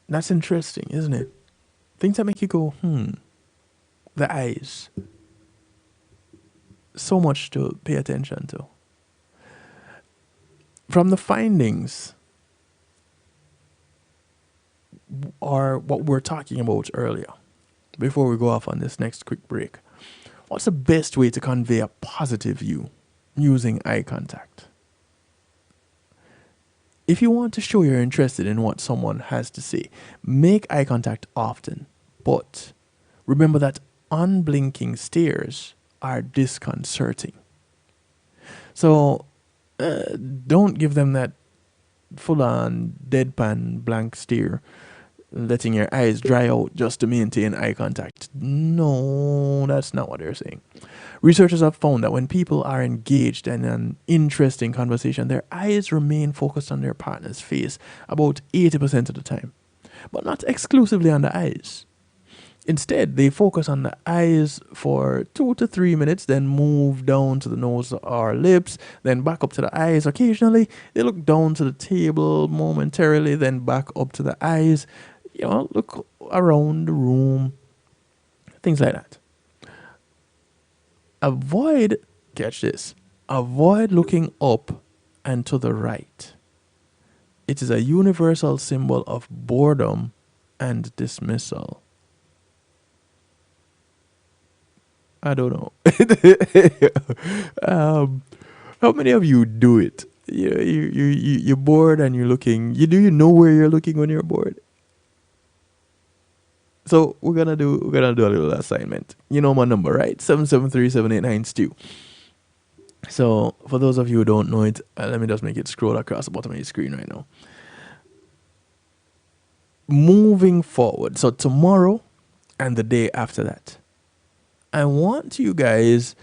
That's interesting, isn't it? Things that make you go, the eyes. So much to pay attention to. From the findings, or what we're talking about earlier, before we go off on this next quick break, what's the best way to convey a positive view using eye contact? If you want to show you're interested in what someone has to say, make eye contact often. But remember that unblinking stares are disconcerting. So don't give them that full-on deadpan blank stare, letting your eyes dry out just to maintain eye contact. No, that's not what they're saying. Researchers have found that when people are engaged in an interesting conversation, their eyes remain focused on their partner's face about 80% of the time, but not exclusively on the eyes. Instead, they focus on the eyes for 2 to 3 minutes, then move down to the nose or lips, then back up to the eyes. Occasionally, they look down to the table momentarily, then back up to the eyes. Look around the room, things like that. Catch this, avoid looking up and to the right. It is a universal symbol of boredom and dismissal. I don't know. How many of you do it? You're bored and you're looking. Do you know where you're looking when you're bored? So we're gonna do a little assignment. You know my number, right? 773-789-STEW. So for those of you who don't know it, let me just make it scroll across the bottom of your screen right now. Moving forward, so tomorrow and the day after that, I want you guys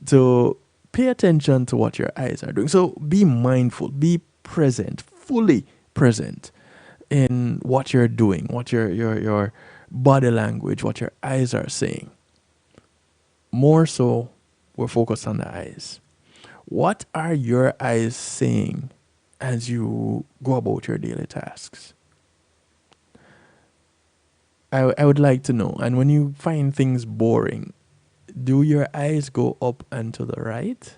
to pay attention to what your eyes are doing. So be mindful, be present, fully present in what you're doing, what your body language, what your eyes are saying. More so, we're focused on the eyes. What are your eyes saying as you go about your daily tasks? I would like to know. And when you find things boring, do your eyes go up and to the right?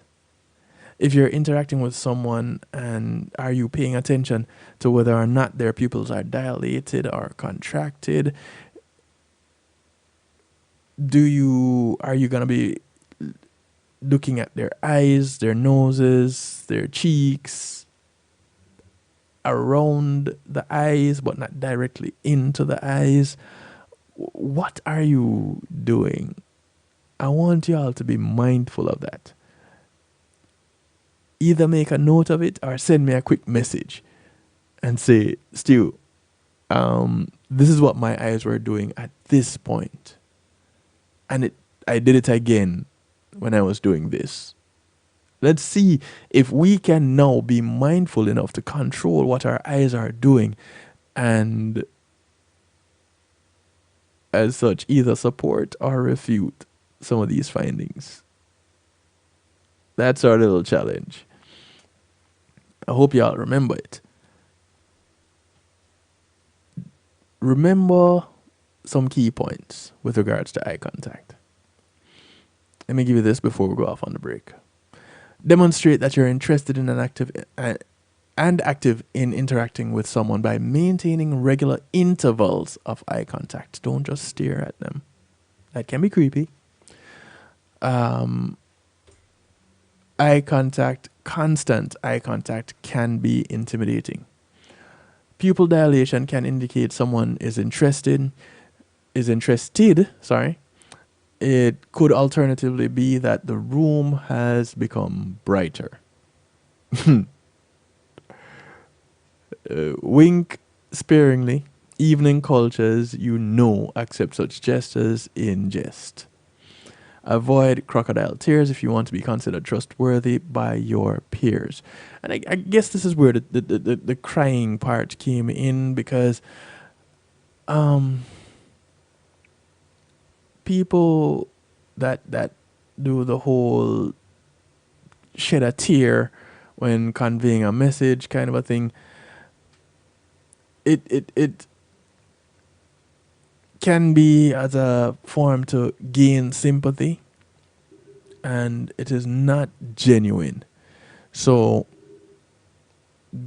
If you're interacting with someone, and are you paying attention to whether or not their pupils are dilated or contracted? Are you going to be looking at their eyes, their noses, their cheeks, around the eyes, but not directly into the eyes? What are you doing? I want you all to be mindful of that. Either make a note of it or send me a quick message and say, Stu, this is what my eyes were doing at this point. And I did it again when I was doing this. Let's see if we can now be mindful enough to control what our eyes are doing, and as such, either support or refute some of these findings. That's our little challenge. I hope y'all remember it. Remember some key points with regards to eye contact. Let me give you this before we go off on the break. Demonstrate that you're interested in active in interacting with someone by maintaining regular intervals of eye contact. Don't just stare at them. That can be creepy. Eye contact, constant eye contact, can be intimidating. Pupil dilation can indicate someone is interested. It could alternatively be that the room has become brighter. Wink sparingly. Evening cultures, accept such gestures in jest. Avoid crocodile tears if you want to be considered trustworthy by your peers. And I guess this is where the crying part came in, because people that do the whole shed a tear when conveying a message kind of a thing, it can be as a form to gain sympathy, and it is not genuine. So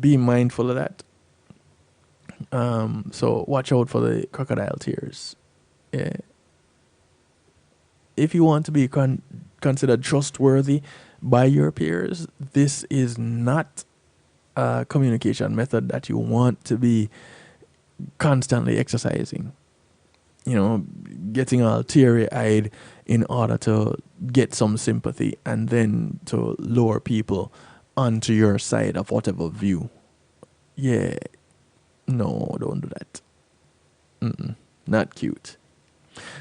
be mindful of that. So watch out for the crocodile tears. Yeah. If you want to be considered trustworthy by your peers, this is not a communication method that you want to be constantly exercising. You know, getting all teary-eyed in order to get some sympathy and then to lure people onto your side of whatever view. Yeah. No, don't do that. Not cute.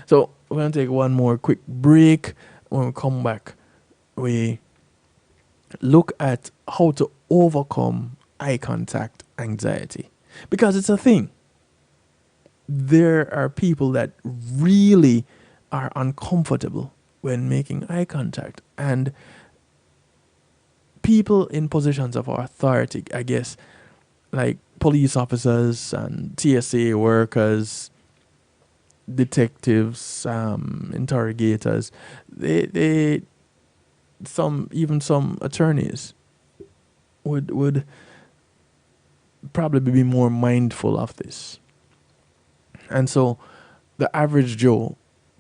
So we're going to take one more quick break. When we come back, we look at how to overcome eye contact anxiety, because it's a thing. There are people that really are uncomfortable when making eye contact, and people in positions of authority, I guess, like police officers and TSA workers, detectives, interrogators, they some attorneys would probably be more mindful of this. And so the average Joe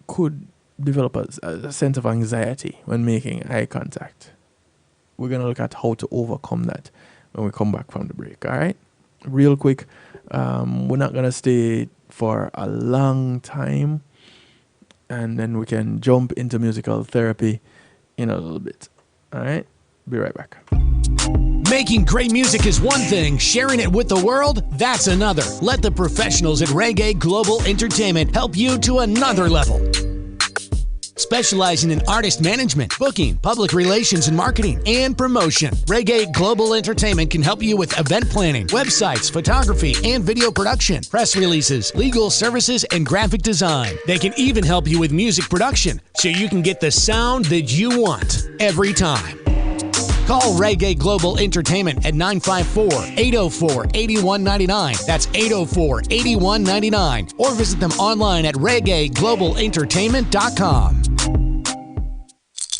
could develop a sense of anxiety when making eye contact. We're going to look at how to overcome that when we come back from the break, all right? Real quick, we're not going to stay for a long time, and then we can jump into musical therapy in a little bit, all right? Be right back. Making great music is one thing, sharing it with the world, that's another. Let the professionals at Reggae Global Entertainment help you to another level. Specializing in artist management, booking, public relations and marketing, and promotion, Reggae Global Entertainment can help you with event planning, websites, photography, and video production, press releases, legal services, and graphic design. They can even help you with music production, so you can get the sound that you want every time. Call Reggae Global Entertainment at 954-804-8199. That's 804-8199. Or visit them online at reggaeglobalentertainment.com.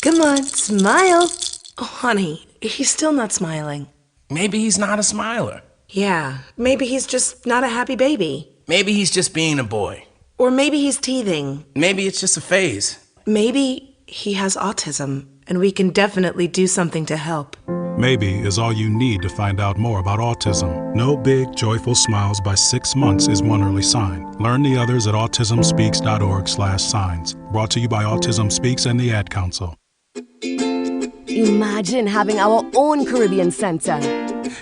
Come on, smile. Oh, honey, he's still not smiling. Maybe he's not a smiler. Yeah, maybe he's just not a happy baby. Maybe he's just being a boy. Or maybe he's teething. Maybe it's just a phase. Maybe he has autism, and we can definitely do something to help. Maybe is all you need to find out more about autism. No big, joyful smiles by 6 months is one early sign. Learn the others at autismspeaks.org/signs. Brought to you by Autism Speaks and the Ad Council. Imagine having our own Caribbean Center.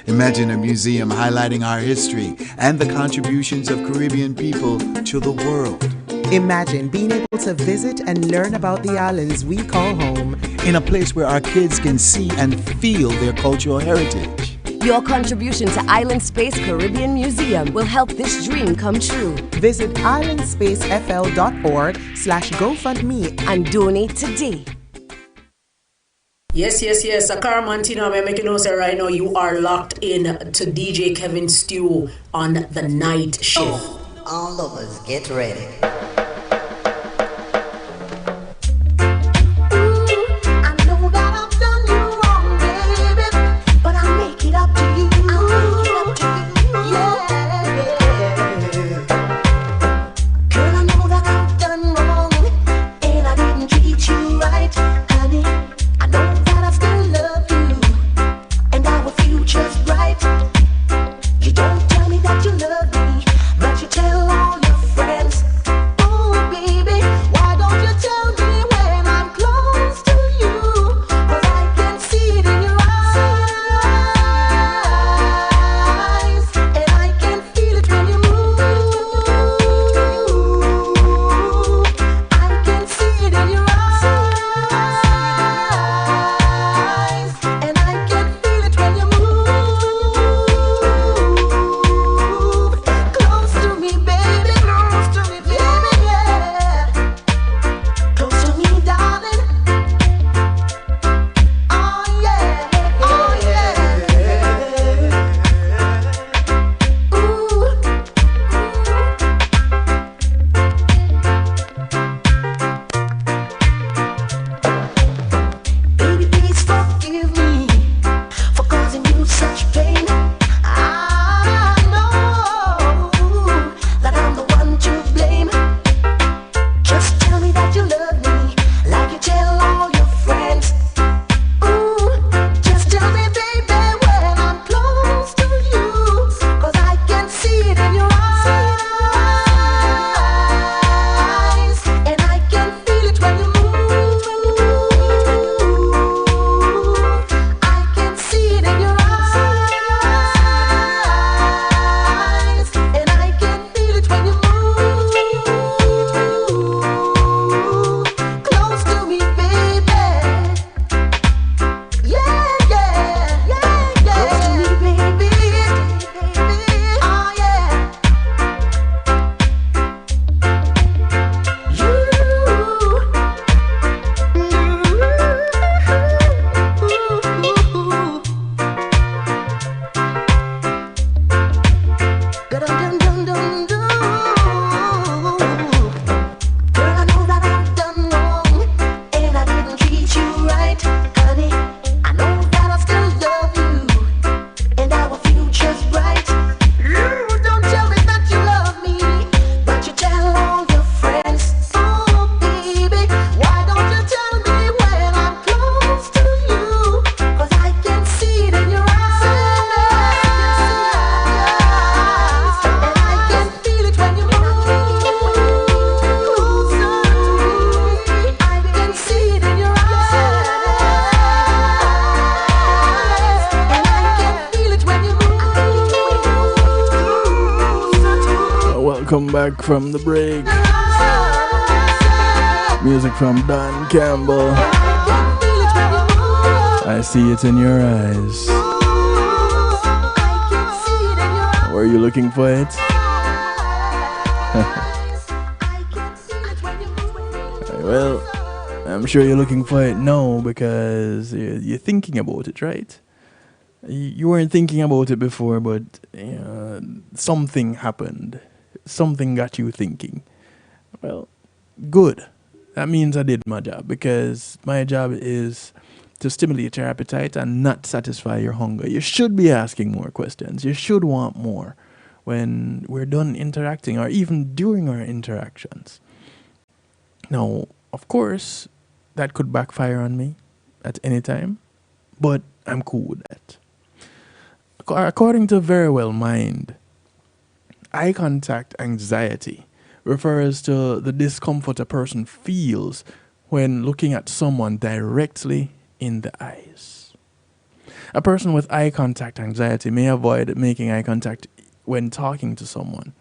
Imagine a museum highlighting our history and the contributions of Caribbean people to the world. Imagine being able to visit and learn about the islands we call home. In a place where our kids can see and feel their cultural heritage. Your contribution to Island Space Caribbean Museum will help this dream come true. Visit islandspacefl.org/GoFundMe and donate today. Yes. Akara Mantino, I'm making know say right now you are locked in to DJ Kevin Stew on the night shift. All of us, get ready. You don't tell me that you love me, but you tell all your friends. Welcome back from the break. Music from Don Campbell. I see it in your eyes. Were you looking for it? Well, I'm sure you're looking for it now because you're thinking about it, right? You weren't thinking about it before, but something happened. Something got you thinking. Well, good. That means I did my job, because my job is to stimulate your appetite and not satisfy your hunger. You should be asking more questions. You should want more when we're done interacting, or even during our interactions. Now, of course, that could backfire on me at any time, but I'm cool with that. According to Verywell Mind, eye contact anxiety refers to the discomfort a person feels when looking at someone directly in the eyes. A person with eye contact anxiety may avoid making eye contact when talking to someone.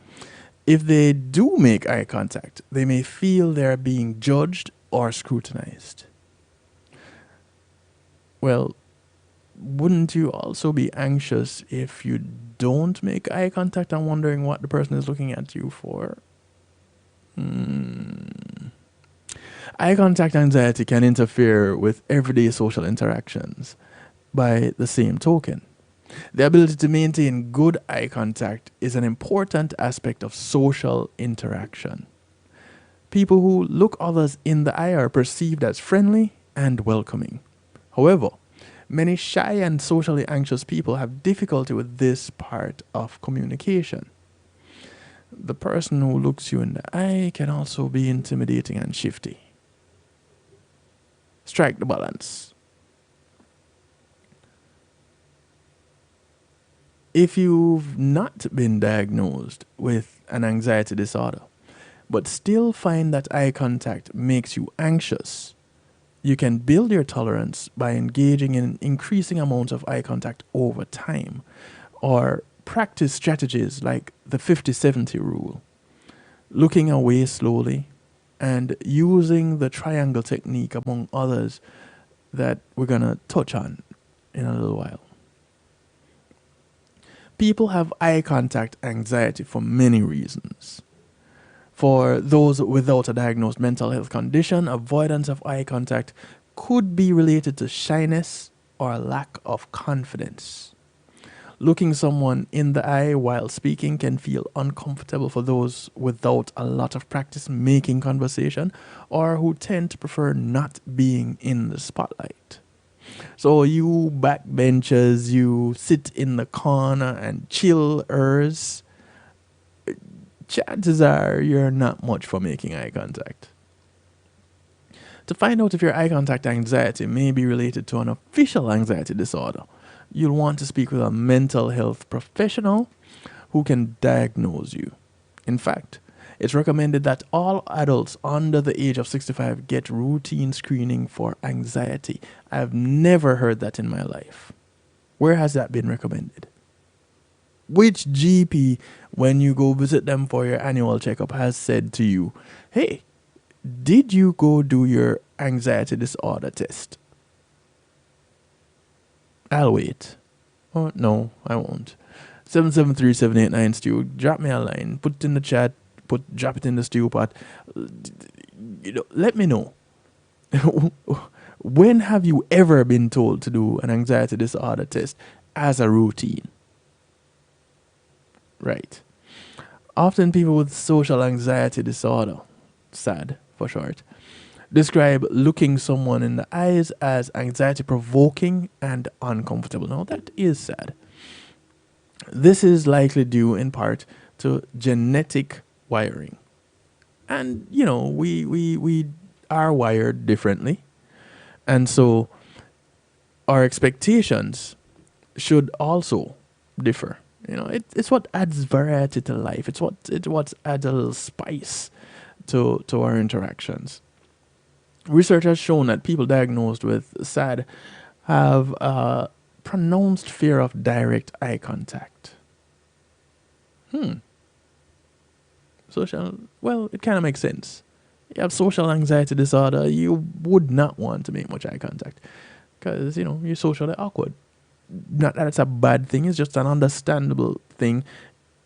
If they do make eye contact, they may feel they're being judged or scrutinized. Well, wouldn't you also be anxious if you don't make eye contact and wondering what the person is looking at you for? Eye contact anxiety can interfere with everyday social interactions. By the same token, the ability to maintain good eye contact is an important aspect of social interaction. People who look others in the eye are perceived as friendly and welcoming. However, many shy and socially anxious people have difficulty with this part of communication. The person who looks you in the eye can also be intimidating and shifty. Strike the balance. If you've not been diagnosed with an anxiety disorder, but still find that eye contact makes you anxious, you can build your tolerance by engaging in increasing amounts of eye contact over time, or practice strategies like the 50-70 rule, looking away slowly, and using the triangle technique, among others that we're going to touch on in a little while. People have eye contact anxiety for many reasons. For those without a diagnosed mental health condition, avoidance of eye contact could be related to shyness or lack of confidence. Looking someone in the eye while speaking can feel uncomfortable for those without a lot of practice making conversation, or who tend to prefer not being in the spotlight. So you backbenchers, you sit in the corner and chillers, chances are you're not much for making eye contact. To find out if your eye contact anxiety may be related to an official anxiety disorder, you'll want to speak with a mental health professional who can diagnose you. In fact, it's recommended that all adults under the age of 65 get routine screening for anxiety. I've never heard that in my life. Where has that been recommended? Which GP, when you go visit them for your annual checkup, has said to you, hey, did you go do your anxiety disorder test? I'll wait. Oh, no, I won't. 773-789 Stu. Drop me a line. Put it in the chat. Drop it in the stew pot. Let me know. When have you ever been told to do an anxiety disorder test as a routine? Right. Often people with social anxiety disorder, SAD for short, describe looking someone in the eyes as anxiety provoking and uncomfortable. Now that is sad. This is likely due in part to genetic wiring. And, we are wired differently. And so our expectations should also differ. It's what adds variety to life. It's what adds a little spice to our interactions. Research has shown that people diagnosed with SAD have a pronounced fear of direct eye contact. Well, it kind of makes sense. You have social anxiety disorder, you would not want to make much eye contact because, you're socially awkward. Not that it's a bad thing, it's just an understandable thing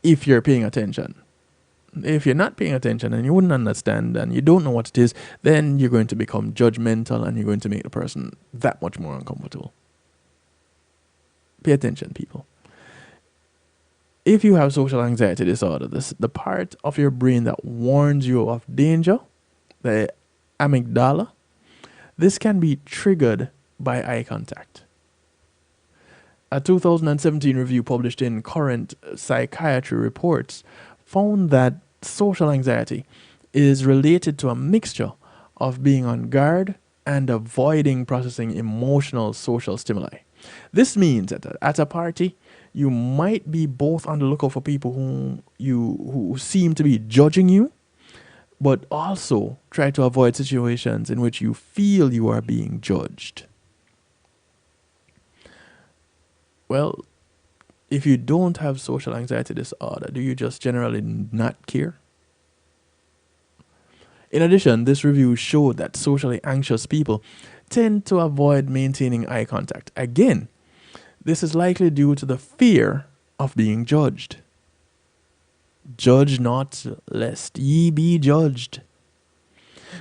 if you're paying attention. If you're not paying attention and you wouldn't understand and you don't know what it is, then you're going to become judgmental and you're going to make the person that much more uncomfortable. Pay attention, people. If you have social anxiety disorder, the part of your brain that warns you of danger, the amygdala, this can be triggered by eye contact. A 2017 review published in Current Psychiatry Reports found that social anxiety is related to a mixture of being on guard and avoiding processing emotional social stimuli. This means that at a party, you might be both on the lookout for people who seem to be judging you, but also try to avoid situations in which you feel you are being judged. Well, if you don't have social anxiety disorder, do you just generally not care? In addition, this review showed that socially anxious people tend to avoid maintaining eye contact. Again, this is likely due to the fear of being judged. Judge not, lest ye be judged.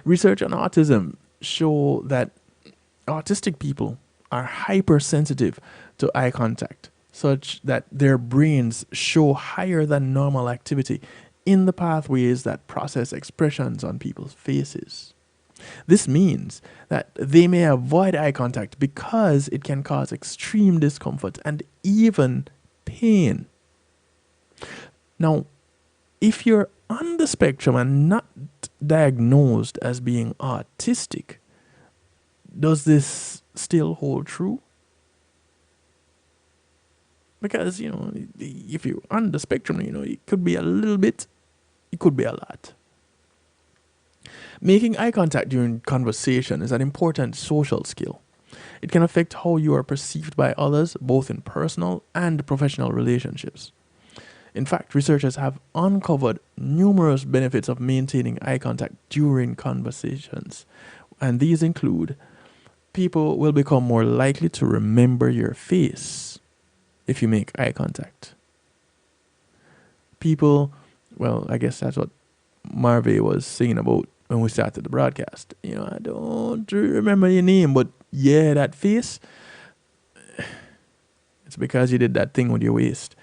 Research on autism show that autistic people are hypersensitive to eye contact, such that their brains show higher than normal activity in the pathways that process expressions on people's faces. This means that they may avoid eye contact because it can cause extreme discomfort and even pain. Now, if you're on the spectrum and not diagnosed as being autistic, does this still hold true? Because, if you're on the spectrum, it could be a little bit, it could be a lot. Making eye contact during conversation is an important social skill. It can affect how you are perceived by others, both in personal and professional relationships. In fact, researchers have uncovered numerous benefits of maintaining eye contact during conversations, and these include: people will become more likely to remember your face if you make eye contact. People, well, I guess that's what Marvey was singing about when we started the broadcast. I don't remember your name, but yeah, that face, it's because you did that thing with your waist.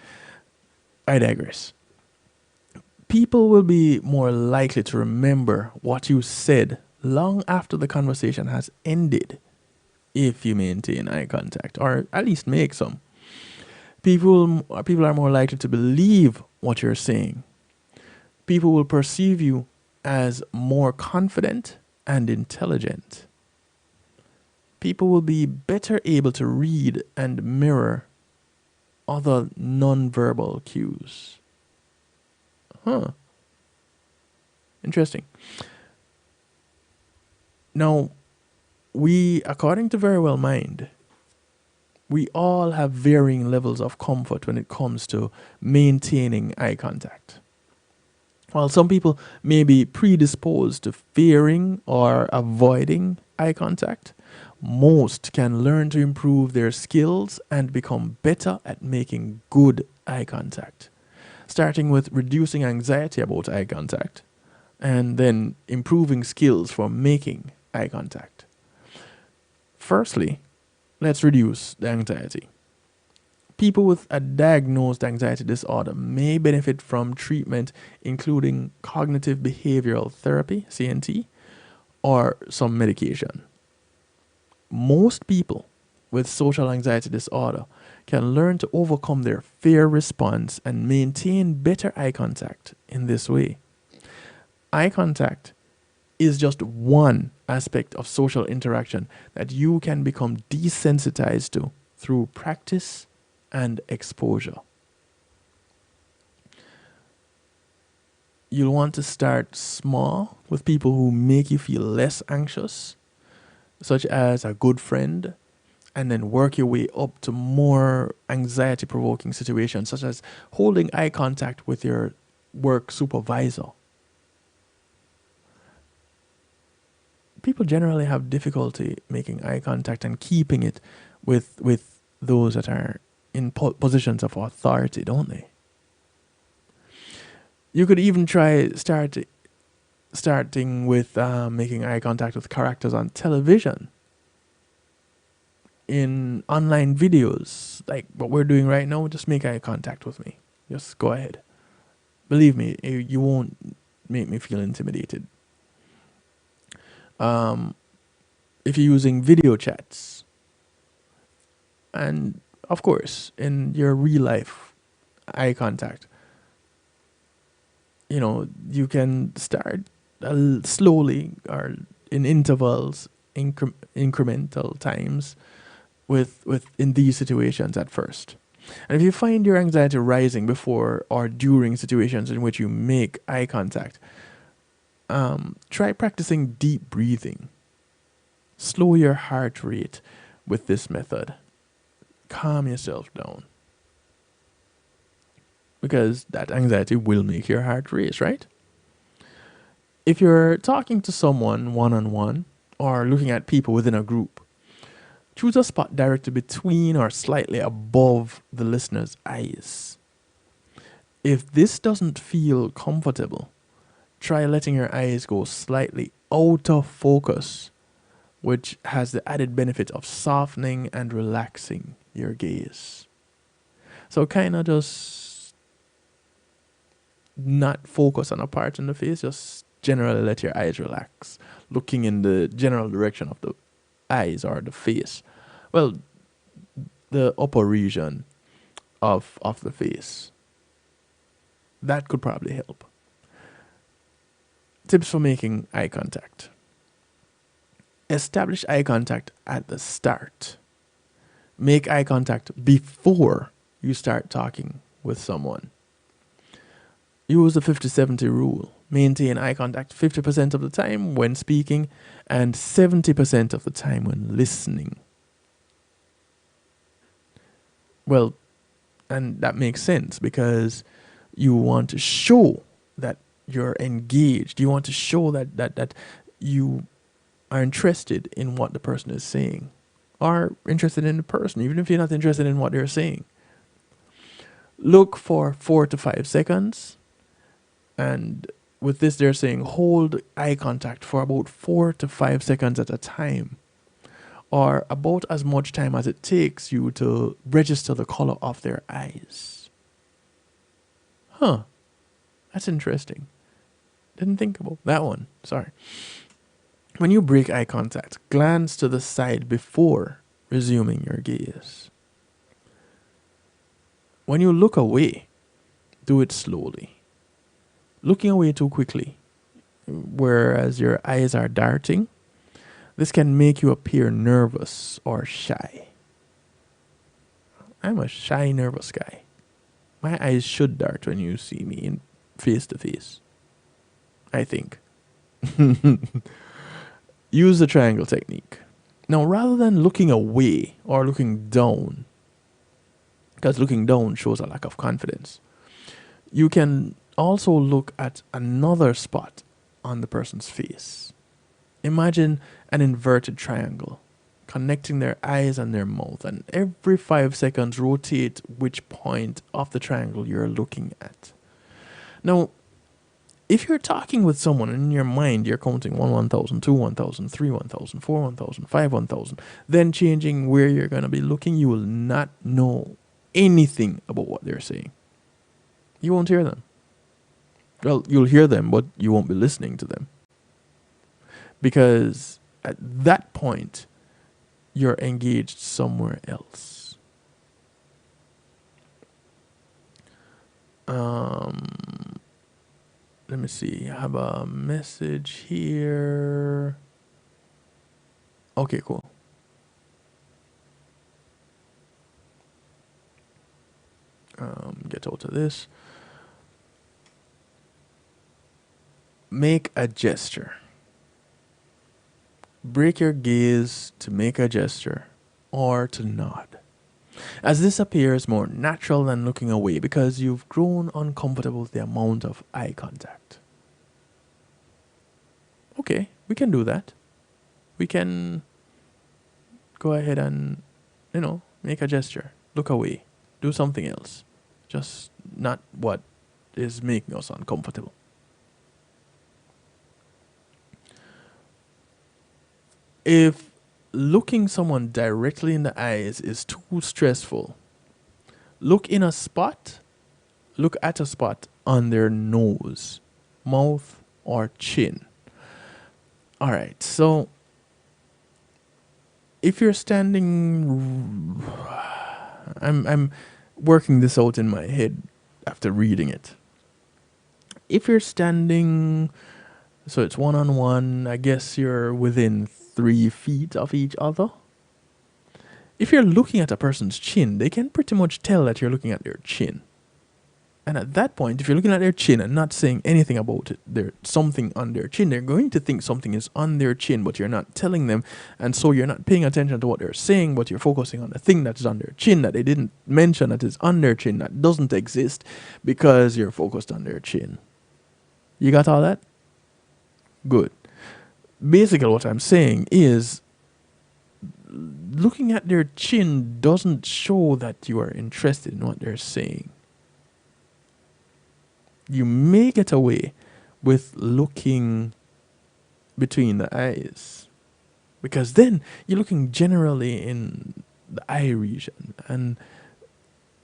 I digress. People will be more likely to remember what you said long after the conversation has ended if you maintain eye contact, or at least make some. People are more likely to believe what you're saying. People will perceive you as more confident and intelligent. People will be better able to read and mirror other nonverbal cues. Interesting. Now, according to Very Well Mind, we all have varying levels of comfort when it comes to maintaining eye contact. While some people may be predisposed to fearing or avoiding eye contact, most can learn to improve their skills and become better at making good eye contact, starting with reducing anxiety about eye contact and then improving skills for making eye contact. Firstly, let's reduce the anxiety. People with a diagnosed anxiety disorder may benefit from treatment including cognitive behavioral therapy, CNT, or some medication. Most people with social anxiety disorder can learn to overcome their fear response and maintain better eye contact in this way. Eye contact is just one aspect of social interaction that you can become desensitized to through practice and exposure. You'll want to start small with people who make you feel less anxious, such as a good friend, and then work your way up to more anxiety-provoking situations, such as holding eye contact with your work supervisor people generally have difficulty making eye contact and keeping it with those that are in positions of authority, don't they? You could even try starting with making eye contact with characters on television, in online videos, like what we're doing right now. Just make eye contact with me. Just go ahead. Believe me, you won't make me feel intimidated. If you're using video chats, and of course, in your real life eye contact, you can start slowly or in intervals, incremental times with in these situations at first. And if you find your anxiety rising before or during situations in which you make eye contact, try practicing deep breathing. Slow your heart rate with this method. Calm yourself down. Because that anxiety will make your heart race, right? If you're talking to someone one-on-one or looking at people within a group, choose a spot directly between or slightly above the listener's eyes. If this doesn't feel comfortable, try letting your eyes go slightly out of focus, which has the added benefit of softening and relaxing your gaze. So kind of just not focus on a part in the face, just generally let your eyes relax, looking in the general direction of the eyes or the face. Well, the upper region of the face. That could probably help. Tips for making eye contact. Establish eye contact at the start. Make eye contact before you start talking with someone. Use the 50-70 rule. Maintain eye contact 50% of the time when speaking and 70% of the time when listening. Well, and that makes sense because you want to show that you're engaged. You want to show that you are interested in what the person is saying, or interested in the person, even if you're not interested in what they're saying. Look for 4 to 5 seconds. And with this, they're saying hold eye contact for about 4 to 5 seconds at a time, or about as much time as it takes you to register the color of their eyes. Huh. That's interesting. Didn't think about that one. Sorry. When you break eye contact, glance to the side before resuming your gaze. When you look away, do it slowly. Looking away too quickly, whereas your eyes are darting, this can make you appear nervous or shy. I'm a shy, nervous guy. My eyes should dart when you see me in face to face, I think. Use the triangle technique. Now, rather than looking away or looking down, because looking down shows a lack of confidence, you can also look at another spot on the person's face. Imagine an inverted triangle connecting their eyes and their mouth, and every 5 seconds rotate which point of the triangle you're looking at. Now, if you're talking with someone and in your mind you're counting 1, 1,000, 2, 1,000, 3, 1,000, 4, 1,000, 5, 1,000, then changing where you're going to be looking, you will not know anything about what they're saying. You won't hear them. Well, you'll hear them, but you won't be listening to them. Because at that point, you're engaged somewhere else. Let me see. I have a message here. Okay, cool. Get out of this. Make a gesture. Break your gaze to make a gesture or to nod, as this appears more natural than looking away because you've grown uncomfortable with the amount of eye contact. Okay, we can do that. we can go ahead and, make a gesture, look away, do something else, just not what is making us uncomfortable. If looking someone directly in the eyes is too stressful, look at a spot on their nose, mouth, or chin. All right, so if you're standing, I'm working this out in my head after reading it. If you're standing, so it's one-on-one, I guess you're within 3 feet of each other. If you're looking at a person's chin, they can pretty much tell that you're looking at their chin. And at that point, if you're looking at their chin and not saying anything about it, there's something on their chin, they're going to think something is on their chin, but you're not telling them. And so you're not paying attention to what they're saying, but you're focusing on the thing that's on their chin that they didn't mention that is on their chin, that doesn't exist, because you're focused on their chin. You got all that? Good. Basically, what I'm saying is, looking at their chin doesn't show that you are interested in what they're saying. You may get away with looking between the eyes, because then you're looking generally in the eye region and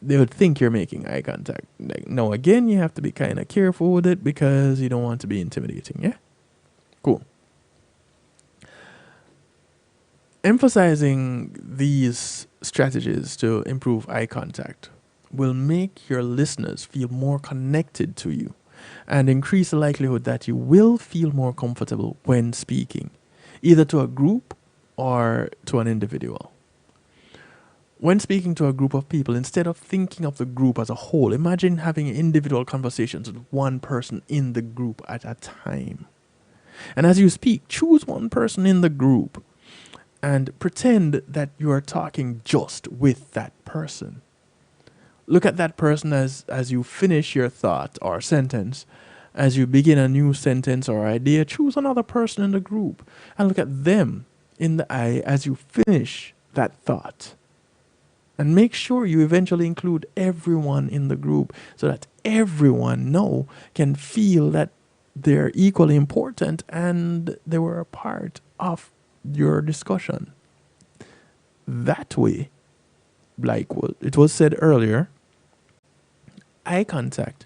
they would think you're making eye contact. Like, now again, you have to be kind of careful with it because you don't want to be intimidating. Yeah? Cool. Emphasizing these strategies to improve eye contact will make your listeners feel more connected to you and increase the likelihood that you will feel more comfortable when speaking, either to a group or to an individual. When speaking to a group of people, instead of thinking of the group as a whole, imagine having individual conversations with one person in the group at a time. And as you speak, choose one person in the group and pretend that you are talking just with that person. Look at that person as you finish your thought or sentence. As you begin a new sentence or idea, choose another person in the group and look at them in the eye as you finish that thought. And make sure you eventually include everyone in the group so that everyone can feel that they're equally important and they were a part of your discussion. That way, like it was said earlier, eye contact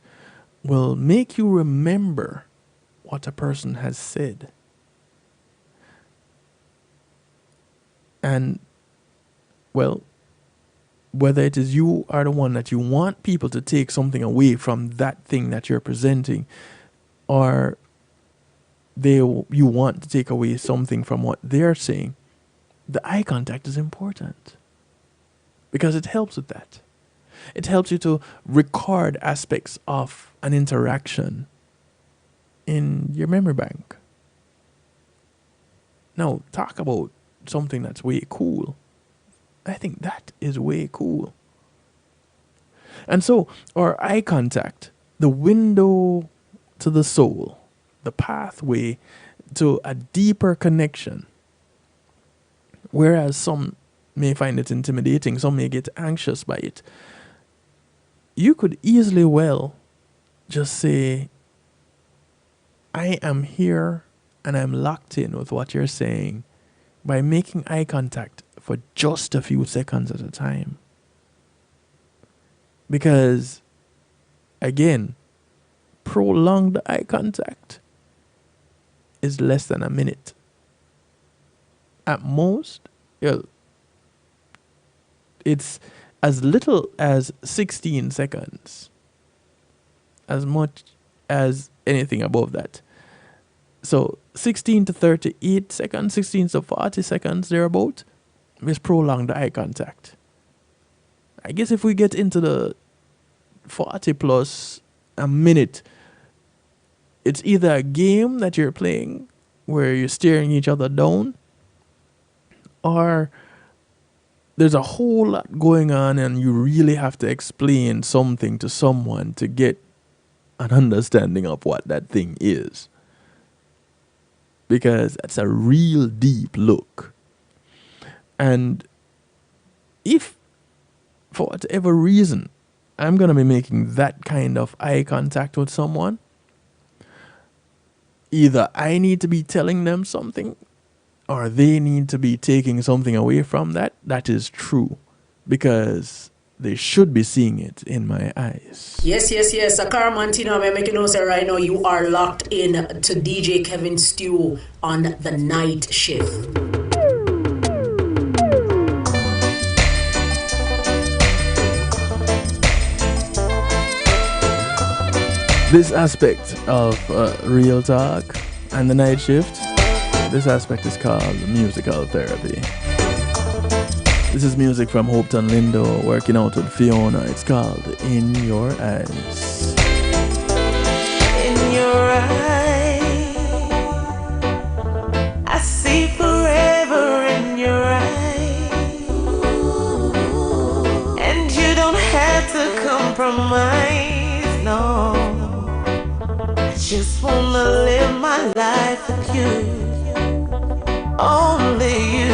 will make you remember what a person has said. And, well, whether it is you are the one that you want people to take something away from that thing that you're presenting, or you want to take away something from what they're saying, the eye contact is important because it helps with that. It helps you to record aspects of an interaction in your memory bank. Now, talk about something that's way cool. I think that is way cool. And so, our eye contact, the window to the soul, the pathway to a deeper connection. Whereas some may find it intimidating, some may get anxious by it. You could easily just say, I am here and I'm locked in with what you're saying by making eye contact for just a few seconds at a time. Because, again, prolonged eye contact is less than a minute. At most, it's as little as 16 seconds. As much as anything above that. So 16 to 38 seconds, 16 to 40 seconds thereabout is prolonged eye contact. I guess if we get into the 40 plus a minute, it's either a game that you're playing where you're staring each other down, or there's a whole lot going on and you really have to explain something to someone to get an understanding of what that thing is. because it's a real deep look. And if, for whatever reason, I'm going to be making that kind of eye contact with someone, either I need to be telling them something or they need to be taking something away from that. That is true, because they should be seeing it in my eyes. Yes. Sakar Mantino, I'm making notes right now. You are locked in to DJ Kevin Stew on the night shift. This aspect of Real Talk and the night shift, this aspect is called musical therapy. This is music from Hopeton Lindo working out with Fiona. It's called In Your Eyes. In your eyes, I see forever in your eyes, and you don't have to compromise, no. I just wanna live my life with you, only you.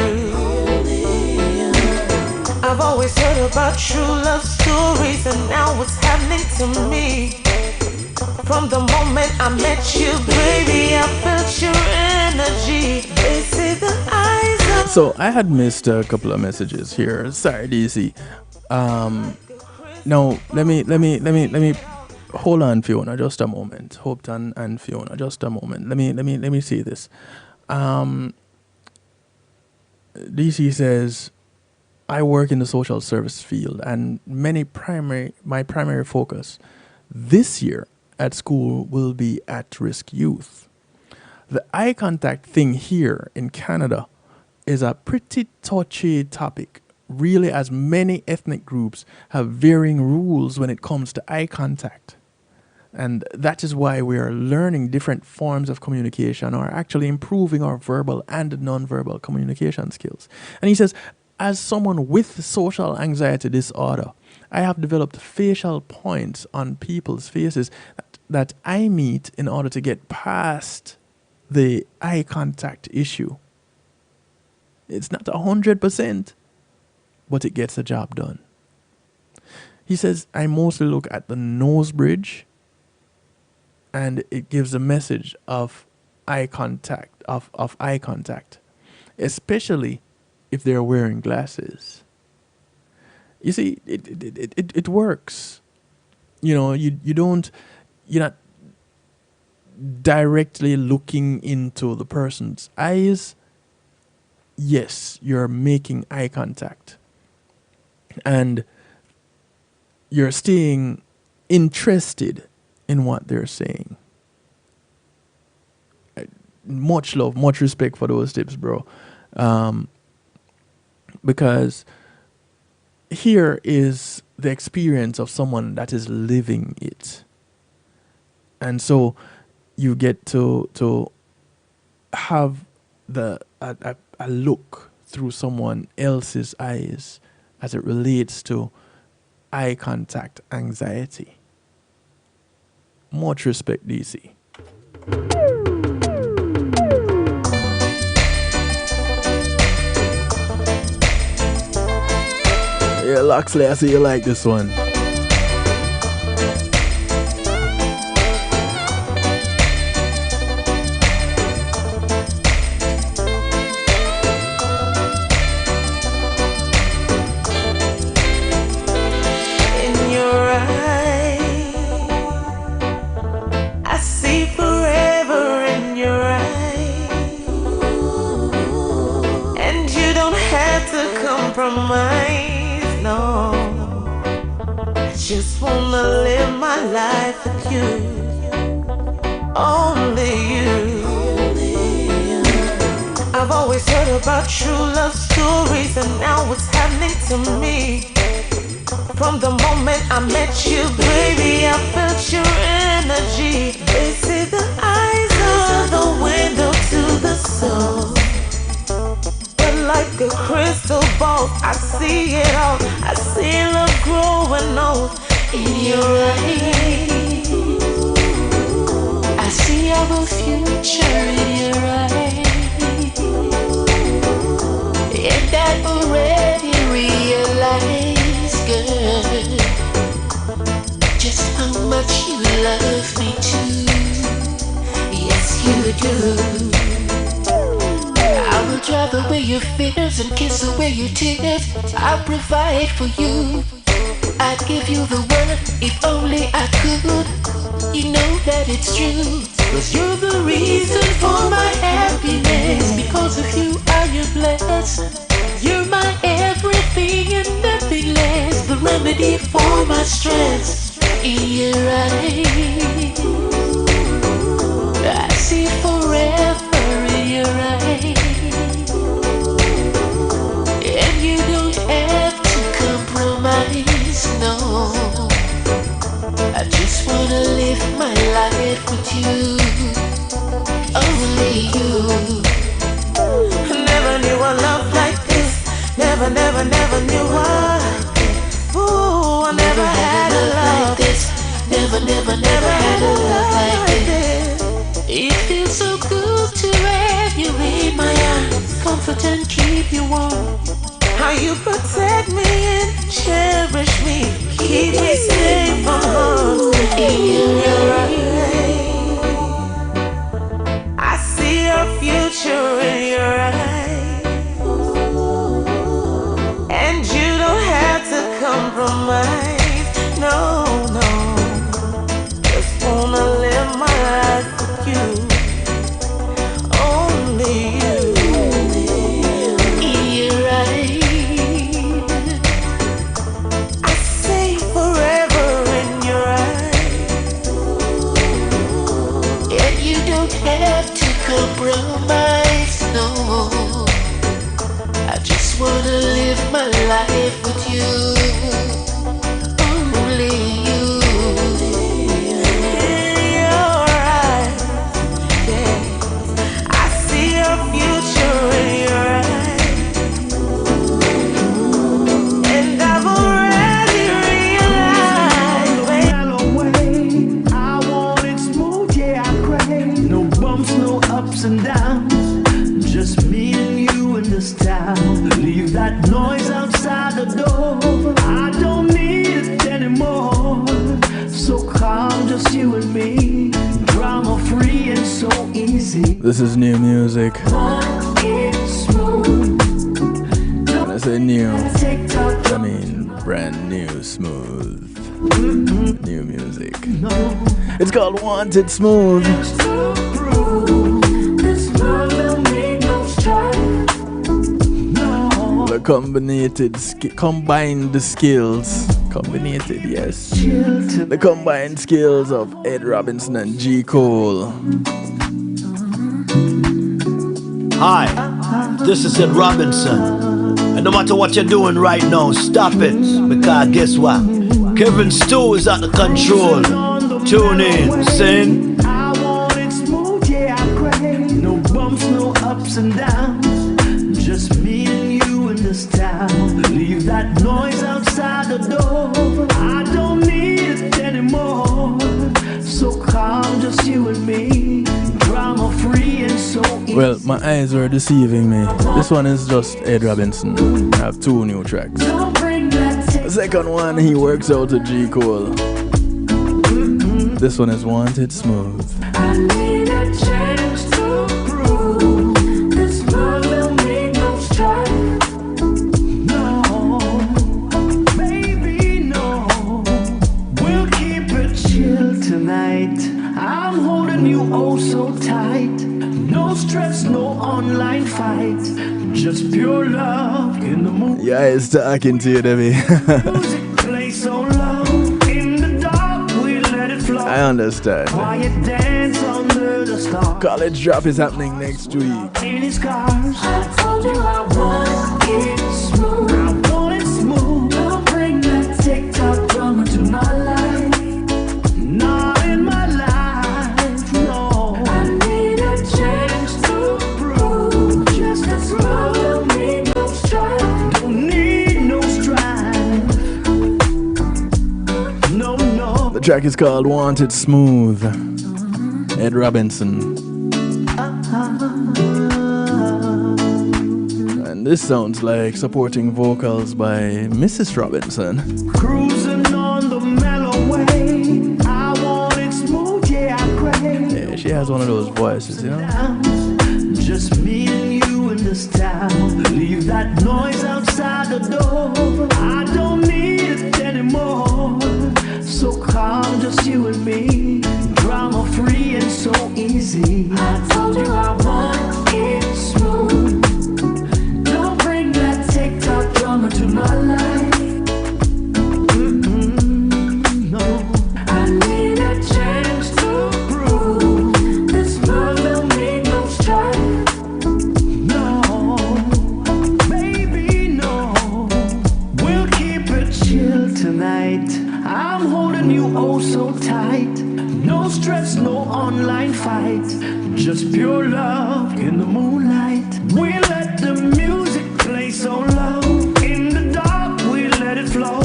I've always heard about true love stories, and now it's happening to me. From the moment I met you, baby, I felt your energy. They say the eyes of... So I had missed a couple of messages here. Sorry, DC. No, let me hold on, Fiona, just a moment. Hopeton and Fiona, just a moment. Let me see this. DC says, I work in the social service field, and my primary focus this year at school will be at-risk youth. The eye contact thing here in Canada is a pretty touchy topic, really, as many ethnic groups have varying rules when it comes to eye contact. And that is why we are learning different forms of communication, or actually improving our verbal and non-verbal communication skills. And he says, as someone with social anxiety disorder, I have developed facial points on people's faces that I meet in order to get past the eye contact issue. It's not 100%, but it gets the job done. He says, I mostly look at the nose bridge, and it gives a message of eye contact, of eye contact, especially if they're wearing glasses. You see, it works. You know, you're not directly looking into the person's eyes. Yes, you're making eye contact, and you're staying interested in what they're saying. Much love, much respect for those tips, bro. Because here is the experience of someone that is living it. And so you get to have a look through someone else's eyes as it relates to eye contact anxiety. Much respect, DC. Yeah, Loxley, I see you like this one. Compromise, no. I just wanna live my life with you, only you. I've always heard about true love stories, and now it's happening to me. From the moment I met you, baby, I felt your energy. They say the eyes are the window to the soul, like a crystal ball, I see it all. I see love growing old in your eyes. I see our future in your eyes. much you love me too. Yes, you do. I will drive away your fears and kiss away your tears. I'll provide for you. I'd give you the world if only I could. You know that it's true. 'Cause you're the reason for my happiness. Because of you I am blessed. You're my everything and nothing less. The remedy for my stress. In your eyes I see forever in your eyes. And you don't have to compromise, no. I just wanna live my life with you. Only you. Never knew a love like this. Never, never, never knew I. Ooh, I never had a love like this. Never, never, never had a love like this. It feels so good to have you in my arms. Comfort and keep you warm. How you protect me and cherish me. Keep me safe from harm. In your eyes I see a future in your eyes. And you don't have to compromise. No, no. Just wanna live my life with you. Only you. In your eyes I say forever in your eyes. And you don't have to compromise, no. I just wanna live my life with you. Only you. In your eyes, yeah. I see a future in your eyes. And I've already realized. I want it smooth, yeah, I crave. No bumps, no ups and downs. Just me and you in this town. Leave that noise outside the door. I don't need it anymore. So calm, just you and me. Drama free and so easy. This is new music. When I say new, I mean brand new, smooth. New music. It's called Wanted Smooth. The combined skills. Combined, yes. The combined skills of Ed Robinson and G. Cole. Hi, this is Ed Robinson. And no matter what you're doing right now, stop it. Because guess what? Kevin Stew is at the control. Tune in, sing. I want it smooth, yeah, I crave. No bumps, no ups and downs. Just me and you in this town. Leave that noise outside the door. I don't need it anymore. So calm, just you and me. Drama free and so easy. Well, my eyes were deceiving me. This one is just Ed Robinson. I have 2 new tracks. The second one, he works out to G. Cole. This one is Wanted Smooth. I need a chance to prove this love will make no strife. No, baby, no. We'll keep it chill tonight. I'm holding you oh so tight. No stress, no online fight. Just pure love in the mood. Yeah, it's talking to you, Debbie. Music plays so low. In the dark, we let it flow. I understand. Quiet dance under the stars. College drop is happening next week. Any scars? I told you I want it smooth. I want it smooth. Don't bring that TikTok drama to my life. Not in my life, no. I need a chance to prove just as love will need no strife. Don't need no strife. No, no. The track is called Wanted Smooth. Ed Robinson. And this sounds like supporting vocals by Mrs. Robinson. Cruising on the mellow way. I She has one of those voices, you know? Just me and you in this town. Leave that noise outside the door. I don't need it anymore. So calm, just you and me. Drama free and so easy. I told you I want it smooth. Don't bring that TikTok drama to my life. No, I need a chance to prove this love don't need no strife. No, baby, no. We'll keep it chill tonight. I'm holding you oh so tight. No stress, no online fight. Just pure love in the moonlight. We let the music play so low. In the dark, we let it flow.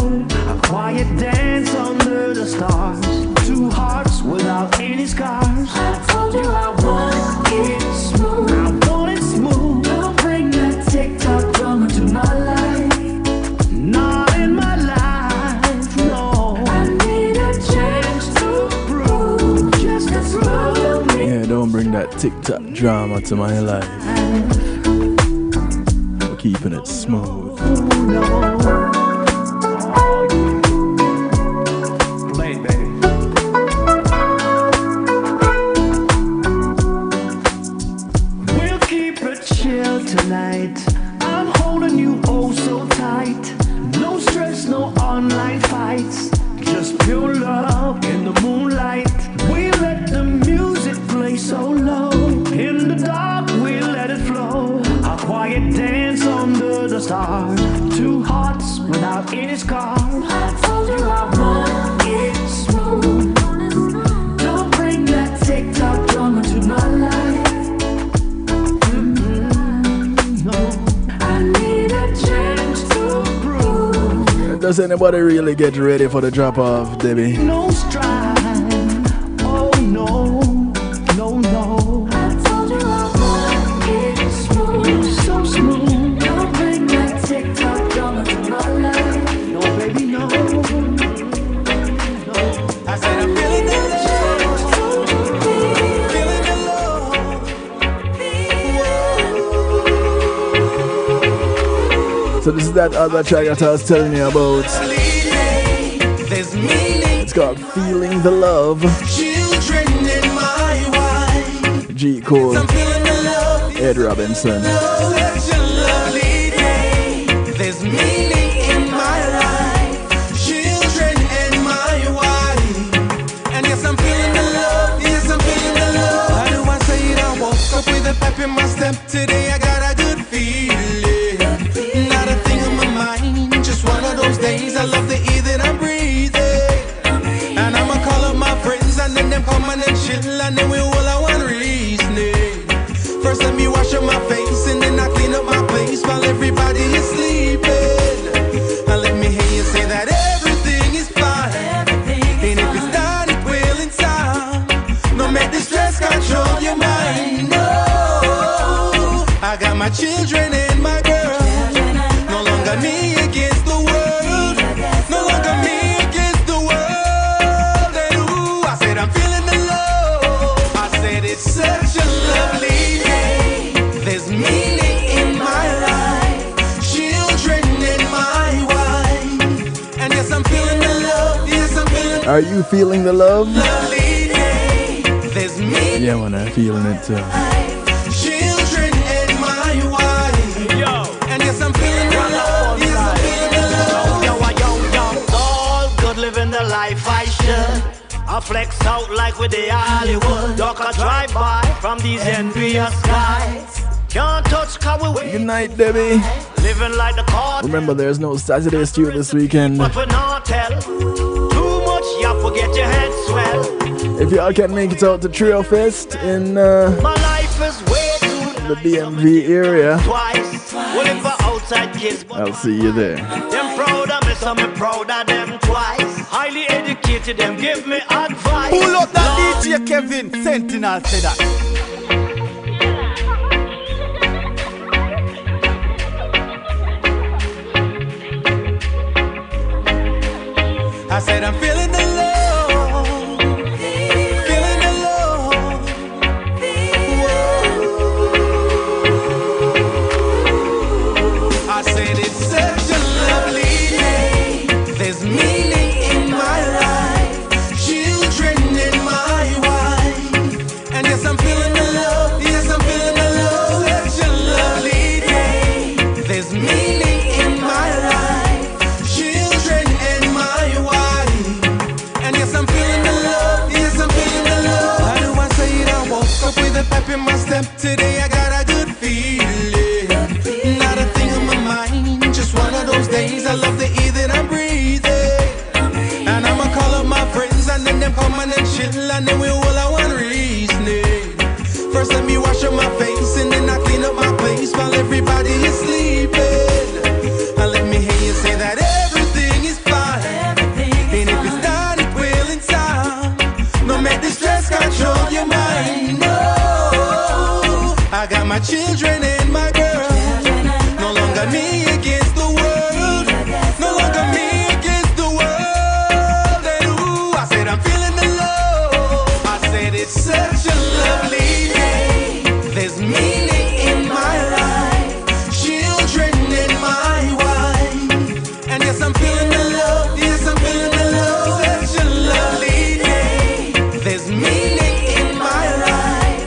A quiet dance under the stars. Two hearts without any scars. I told you I want it smooth. I want it smooth. Don't bring that TikTok drama to my life. Not in my life, no. I need a chance to prove just as love. Yeah, don't bring that TikTok drama to my life. We're keeping it smooth. Play it, baby. We'll keep it chill tonight. I'm holding you oh so tight. No stress, no online fights. Just pure love in the moonlight. We let the music play so low. In the dark, we let it flow. A quiet dance under the stars. Two hearts without any scars. I told you I want it smooth. Don't bring that TikTok drama to my life. No, I need a chance to prove. Does anybody really get ready for the drop off, Debbie? No strife. Oh no, no, no. I told you I want it smooth. So smooth. Don't bring that TikTok drama to my life. No, baby, no. I said I'm feeling the love. Feeling the love. So this is that other track that I was telling you about. It's called Feeling the Love. Children in my wife. G. Cole, I'm feeling the love. Ed Robinson. Such a lovely day. There's meaning in my life. Children and my wife. And yes, I'm feeling the love. Yes, I'm feeling the love. How do I say it? I woke up with a pep in my step. Today I got a good feeling. Not a thing on my mind. Just one of those days. I love the air that I'm breathing. And I'ma call up my friends and then them come and then chill and then we all have one reasoning. First let me wash up my face and then I clean up my place while everybody is sleeping. And let me hear you say that everything is fine. And if it's not, it will in time. Don't make the stress control your mind. No, I got my children and my girl. No longer me against the world. No longer me against the world. And ooh, I said I'm feeling the love. I said it's such a lovely day. There's meaning in my life. Children and my wife. And yes, I'm feeling the love. Yes, I'm feeling. Are you feeling the love? Lovely day. There's meaning. Yeah, man, I'm feeling it too. Children and my wife. Yo. And yes, I'm feeling the love. Yes, I'm feeling the love. Yo, it's all good living the life I should. I flex out like with the Hollywood. Duck a drive by from these envious guys. Can't touch car we Good night, Debbie. living like the court. Remember, there's no Saturday stew this weekend. But we not tell. Too much, you forget your head swell. If y'all can make it out to Trio Fest in My life is way too the DMV area, twice. Well, if we're outside kids, but I'll see you there. them proud of me, so me proud of them twice. Highly educated, them give me advice. Pull up that DJ Kevin Sentinel, say that. I said I'm feeling the love. Feeling the love. and then we all I want reasoning. First let me wash up my face and then I clean up my place while everybody is sleeping. And let me hear you say that everything is fine. And if it's not, it will in time. Don't make the stress control your mind. No, I got my children and my girl. No longer me against the world. No longer me against the world. And ooh, I said I'm feeling the love. I said it's such a lovely day. There's meaning in my life. Children and my wife. And yes, I'm feeling the love. Yes, I'm feeling the love. Such a lovely day. There's meaning in my life.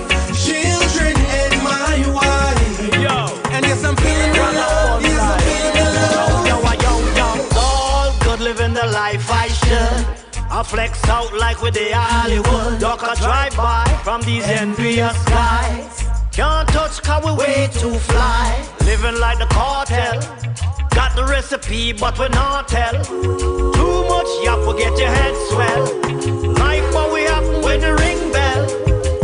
Children and my wife. And yes, I'm feeling the love. Yes, I'm feeling the love. Yo, all good living the life I should. I flex out like with the Hollywood. Duck a drive by from these envious guys. Can't touch cause we way too fly. Living like the cartel. Got the recipe but we not tell. Too much yap will get your head swell. Life what we happen with the ring bell.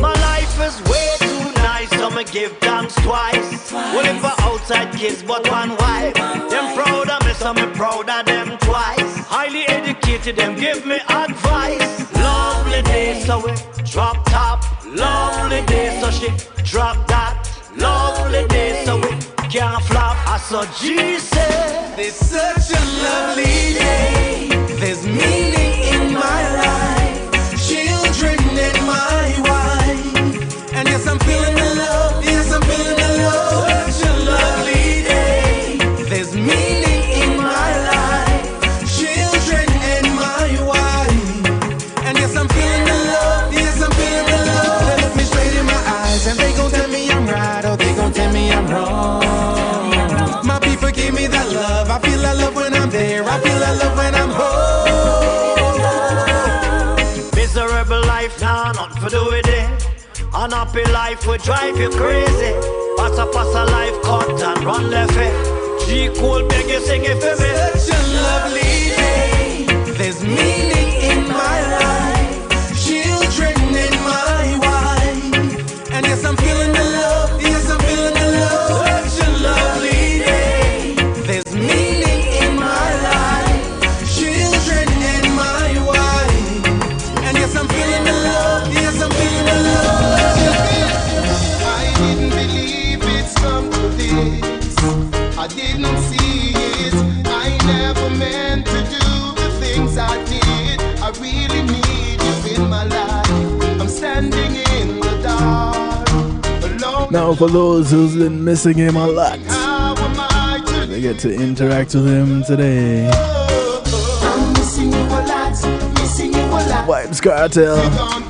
My life is way too nice, so me give thanks twice. Well if for outside kids but one wife. Them proud of me, so me proud of them twice. Highly educated, them give me advice. Lovely day, so we drop top. Lovely day, so she drop that. Lovely day, so we can't flop. I saw G said, it's such a lovely day. There's meaning in my life. Children and my wife. And yes, I'm feeling the love. Yes, I'm feeling the love. Such a lovely day. There's meaning in my life. Children and my wife. And yes, I'm feeling the love. Yes, I'm feeling the love. They look me straight in my eyes and they gon' tell me I'm right or they gon' tell me I'm wrong. My people give me that love. I feel that love when I'm there. I feel that love when I'm home. miserable life now, not for do with it. Unhappy life will drive you crazy. Pass a life cut and run left it. G cool beg you sing it for me. Such a lovely day. There's meaning in my life. Children and my wife. And yes, I'm feeling the love. Yes, I'm feeling the love. Such a lovely day. There's meaning in my life. Children and my wife. And yes, I'm feeling the love. Yes, I'm feeling the love. I didn't believe it's come to this. I didn't see it. I never meant to do the things I did. I really need you in my life. I'm standing in the dark, alone. Now for those who's been missing him a lot, they get to interact with him today. I'm missing you a lot, missing you a lot. Vibes Cartel.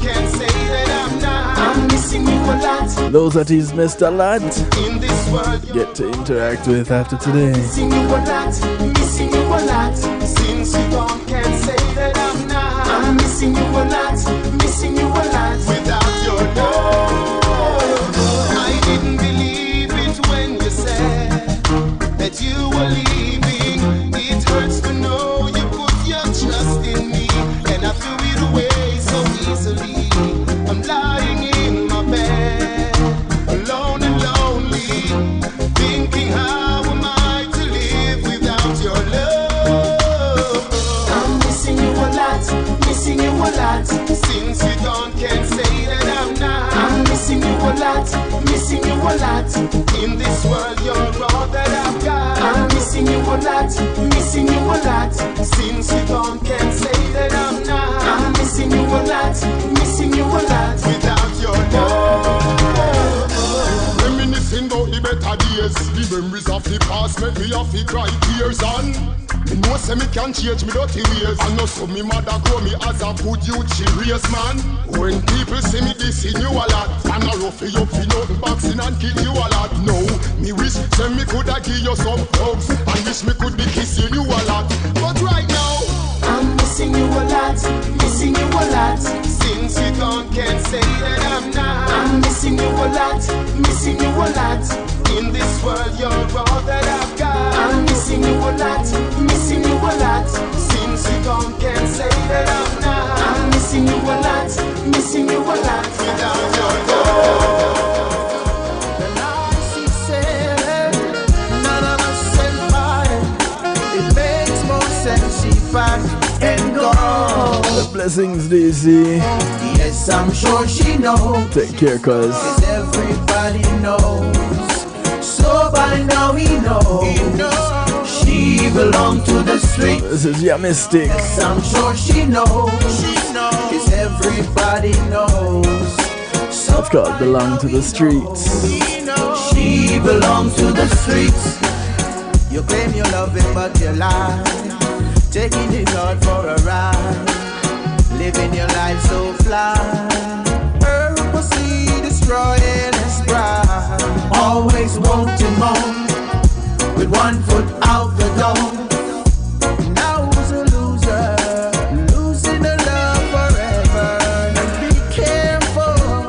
Can't say that I'm not. I'm missing you a lot. Those that he's missed a lot, In this world, get to interact with after today. missing you a lot, missing you a lot. Since you gone, can't say that I'm not. I'm missing you a lot, missing you a lot. Without your love, I didn't believe it when you said that you were leaving. It hurts to know you put your trust in me, and I threw it away so easily. I'm lying in my bed, alone and lonely, thinking how am I to live without your love? I'm missing you a lot, missing you a lot. Since you gone, can't say that I'm not. I'm missing you a lot, missing you a lot. In this world, you're all that I've got. I'm missing you a lot, missing you a lot. Since you gone, can't say that I'm not. I'm missing you a lot, missing you a lot. Without your love. Reminiscing about the better days. The memories of the past make me have to cry tears on. Me know say me can't change me dirty ways. I know so me mother grow me as a good youth she raised man. When people see me dissing you a lot, and I rough you up for nothing boxing and kill you a lot. No, me wish say me coulda give you some hugs, and wish me could be kissing you a lot. But right now I'm missing you a lot, missing you a lot. Since you gone, can't say that I'm not. I'm missing you a lot, missing you a lot. In this world, you're all that I've got. I'm missing you a lot, missing you a lot. Since you gone, can't say that I'm not. I'm missing you a lot, missing pack and go. The blessings, DC. Yes, I'm sure she knows. Take care, cuz. Cause everybody knows. So by now he knows. She belongs to the street. This is your mystic. Yes, I'm sure she knows. Cause everybody knows. So it's called Belong to the Streets. She belongs to the streets. You claim you love him but you lie. Taking his heart for a ride. Living your life so fly. Purposely destroying his pride. Always wanting more. With one foot out the door. Now who's a loser? Losing the love forever. And be careful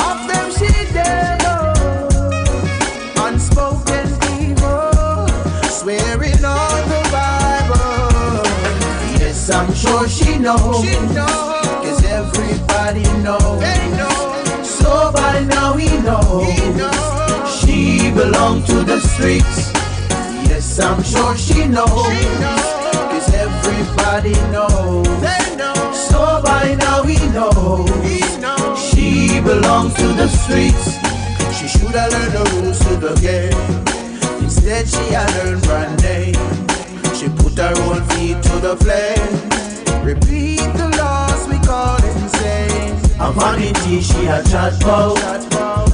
of them she devil. Unspoken evil. Swearing on the Bible. Yes, I'm sure she knows. Cause everybody knows. So by now he knows. She belongs to the streets. Yes, I'm sure she knows. Cause everybody knows. So by now he knows. She belongs to the streets. She should have learned the rules to the game. Instead she had learned brand name. She put her own feet to the flame. Repeat the laws we call insane. A vanity she had chat about.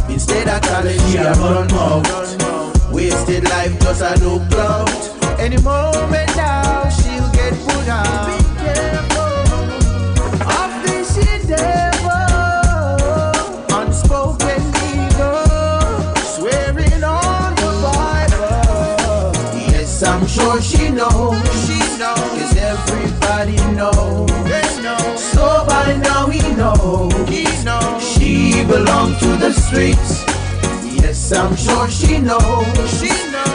Instead of college she had run out. Wasted life just a look clout. Any moment now she'll get put out. Be careful of this she devil. Unspoken evil. Swearing on the Bible. Yes, I'm sure she knows. Cause everybody knows. So by now he knows. She belongs to the streets. Yes, I'm sure she knows.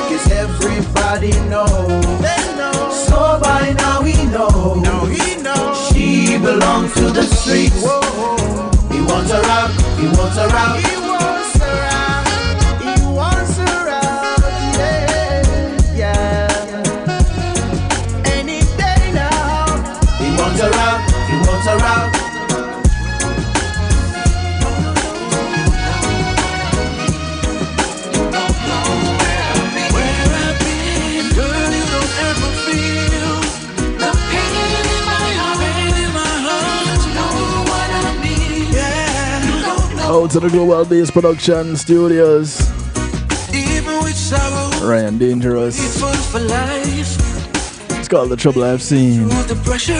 Cause everybody knows. So by now he knows. She belongs to the streets. He wants her out. He wants her out. He wants her out. He wants her out. Yeah, yeah. Any day now. He wants her out. He wants her out. Out to the Global Bass Production Studios. Ryan Dangerous. It's called The Trouble I've Seen. The pressure,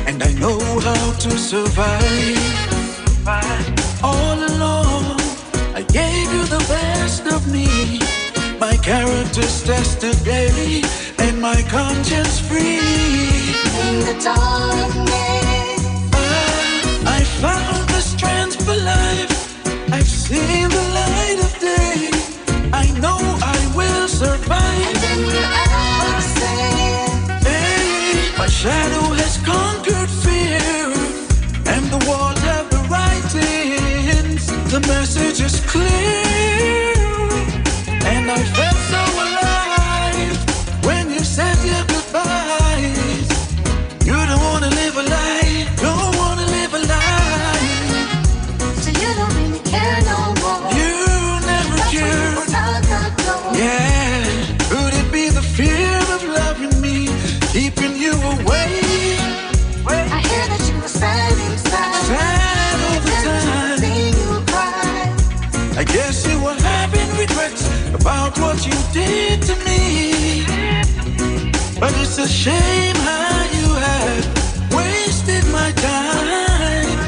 and I know how to survive. All along, I gave you the best of me. My character's tested daily, and my conscience free. In the darkness, I found the strength for life. I've seen the light of day. I know I will survive. And in the absence, hey, my shadow has conquered fear, and the walls have the writings. The message is clear, and I felt so alive when you said your goodbyes. You don't wanna live a lie, don't wanna live a lie. So you don't really care no more. You never cared. Yeah, could it be the fear of loving me keeping you away? I hear that you were sad inside, sad all the time. You cry. I guess you were having regrets about what you did to me. But it's a shame how you have wasted my time.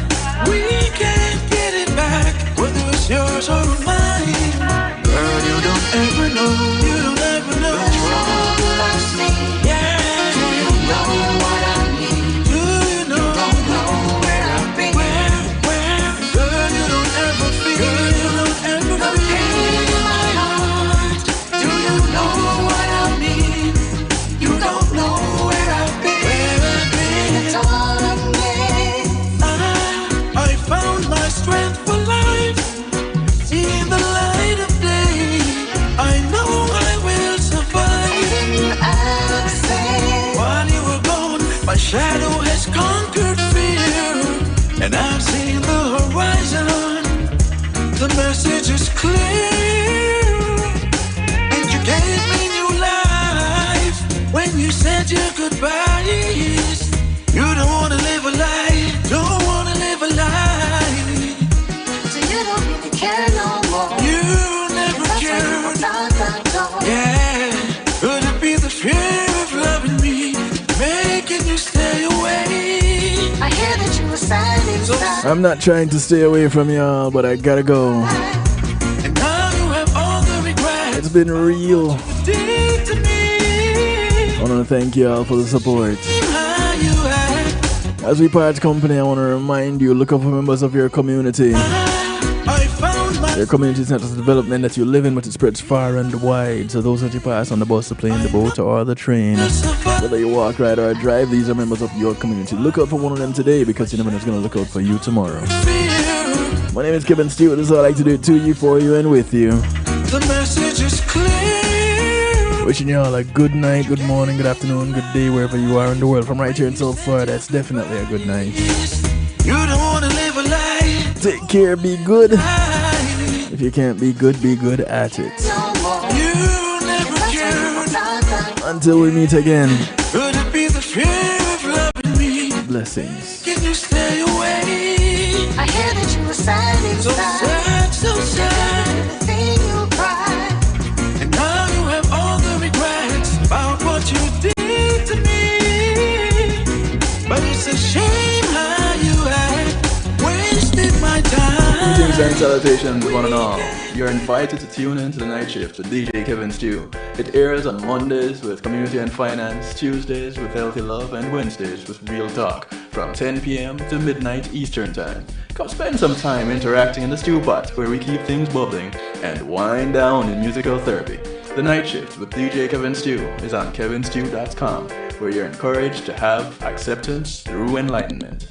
We can't get it back, whether it's yours or mine. Girl, you don't ever know, you don't ever know. The trouble I've seen. Yeah. Do you know what I need? Do you know? You don't know where I've been. Where? Girl, you don't ever feel. Girl, you don't ever the feel. Pain in my heart. Do you know what I mean? You don't know where I've been. Where I've been. In the darkness, I found my strength for life. See the light of day. I know I My shadow has conquered fear, and I've seen the horizon. The message is clear, and you gave me new life when you said your goodbyes. You don't wanna live a lie, don't wanna live a lie. So you don't really care no more. You never cared. Yeah, could it be the fear of loving me making you stay away? I hear that you were sad inside. I'm not trying to stay away from y'all, but I gotta go. And now you have all the regrets. It's been real. Did to me. I wanna thank y'all for the support. How you act. As we part company, I wanna remind you, look out for members of your community. Your community is not just a development that you live in, but it spreads far and wide. So those that you pass on the bus, the plane, the boat, or the train, whether you walk, ride, or drive, these are members of your community. Look out for one of them today, because you never know who's going to look out for you tomorrow. My name is Kevin Stewart. This is all I like to do to you, for you, and with you. The message is clear. Wishing you all a good night, good morning, good afternoon, good day, wherever you are in the world. From right here in so far, that's definitely a good night. You don't want to live a lie. Take care, be good. If you can't be good at it. You never cared. Until we meet again. Could it be the fear of loving me? Blessings. Can you stay away? I hear that you were sad inside. So sad. Everything you cried. And now you have all the regrets about what you did to me. But it's a shame how you act. Wasted my time. Greetings and salutations, one and all. You're invited to tune in to the night shift with DJ Kevin Stew. It airs on Mondays with Community and Finance, Tuesdays with Healthy Love, and Wednesdays with Real Talk from 10 p.m. to midnight Eastern Time. Come spend some time interacting in the stew pot where we keep things bubbling and wind down in musical therapy. The night shift with DJ Kevin Stew is on kevinstew.com, where you're encouraged to have acceptance through enlightenment.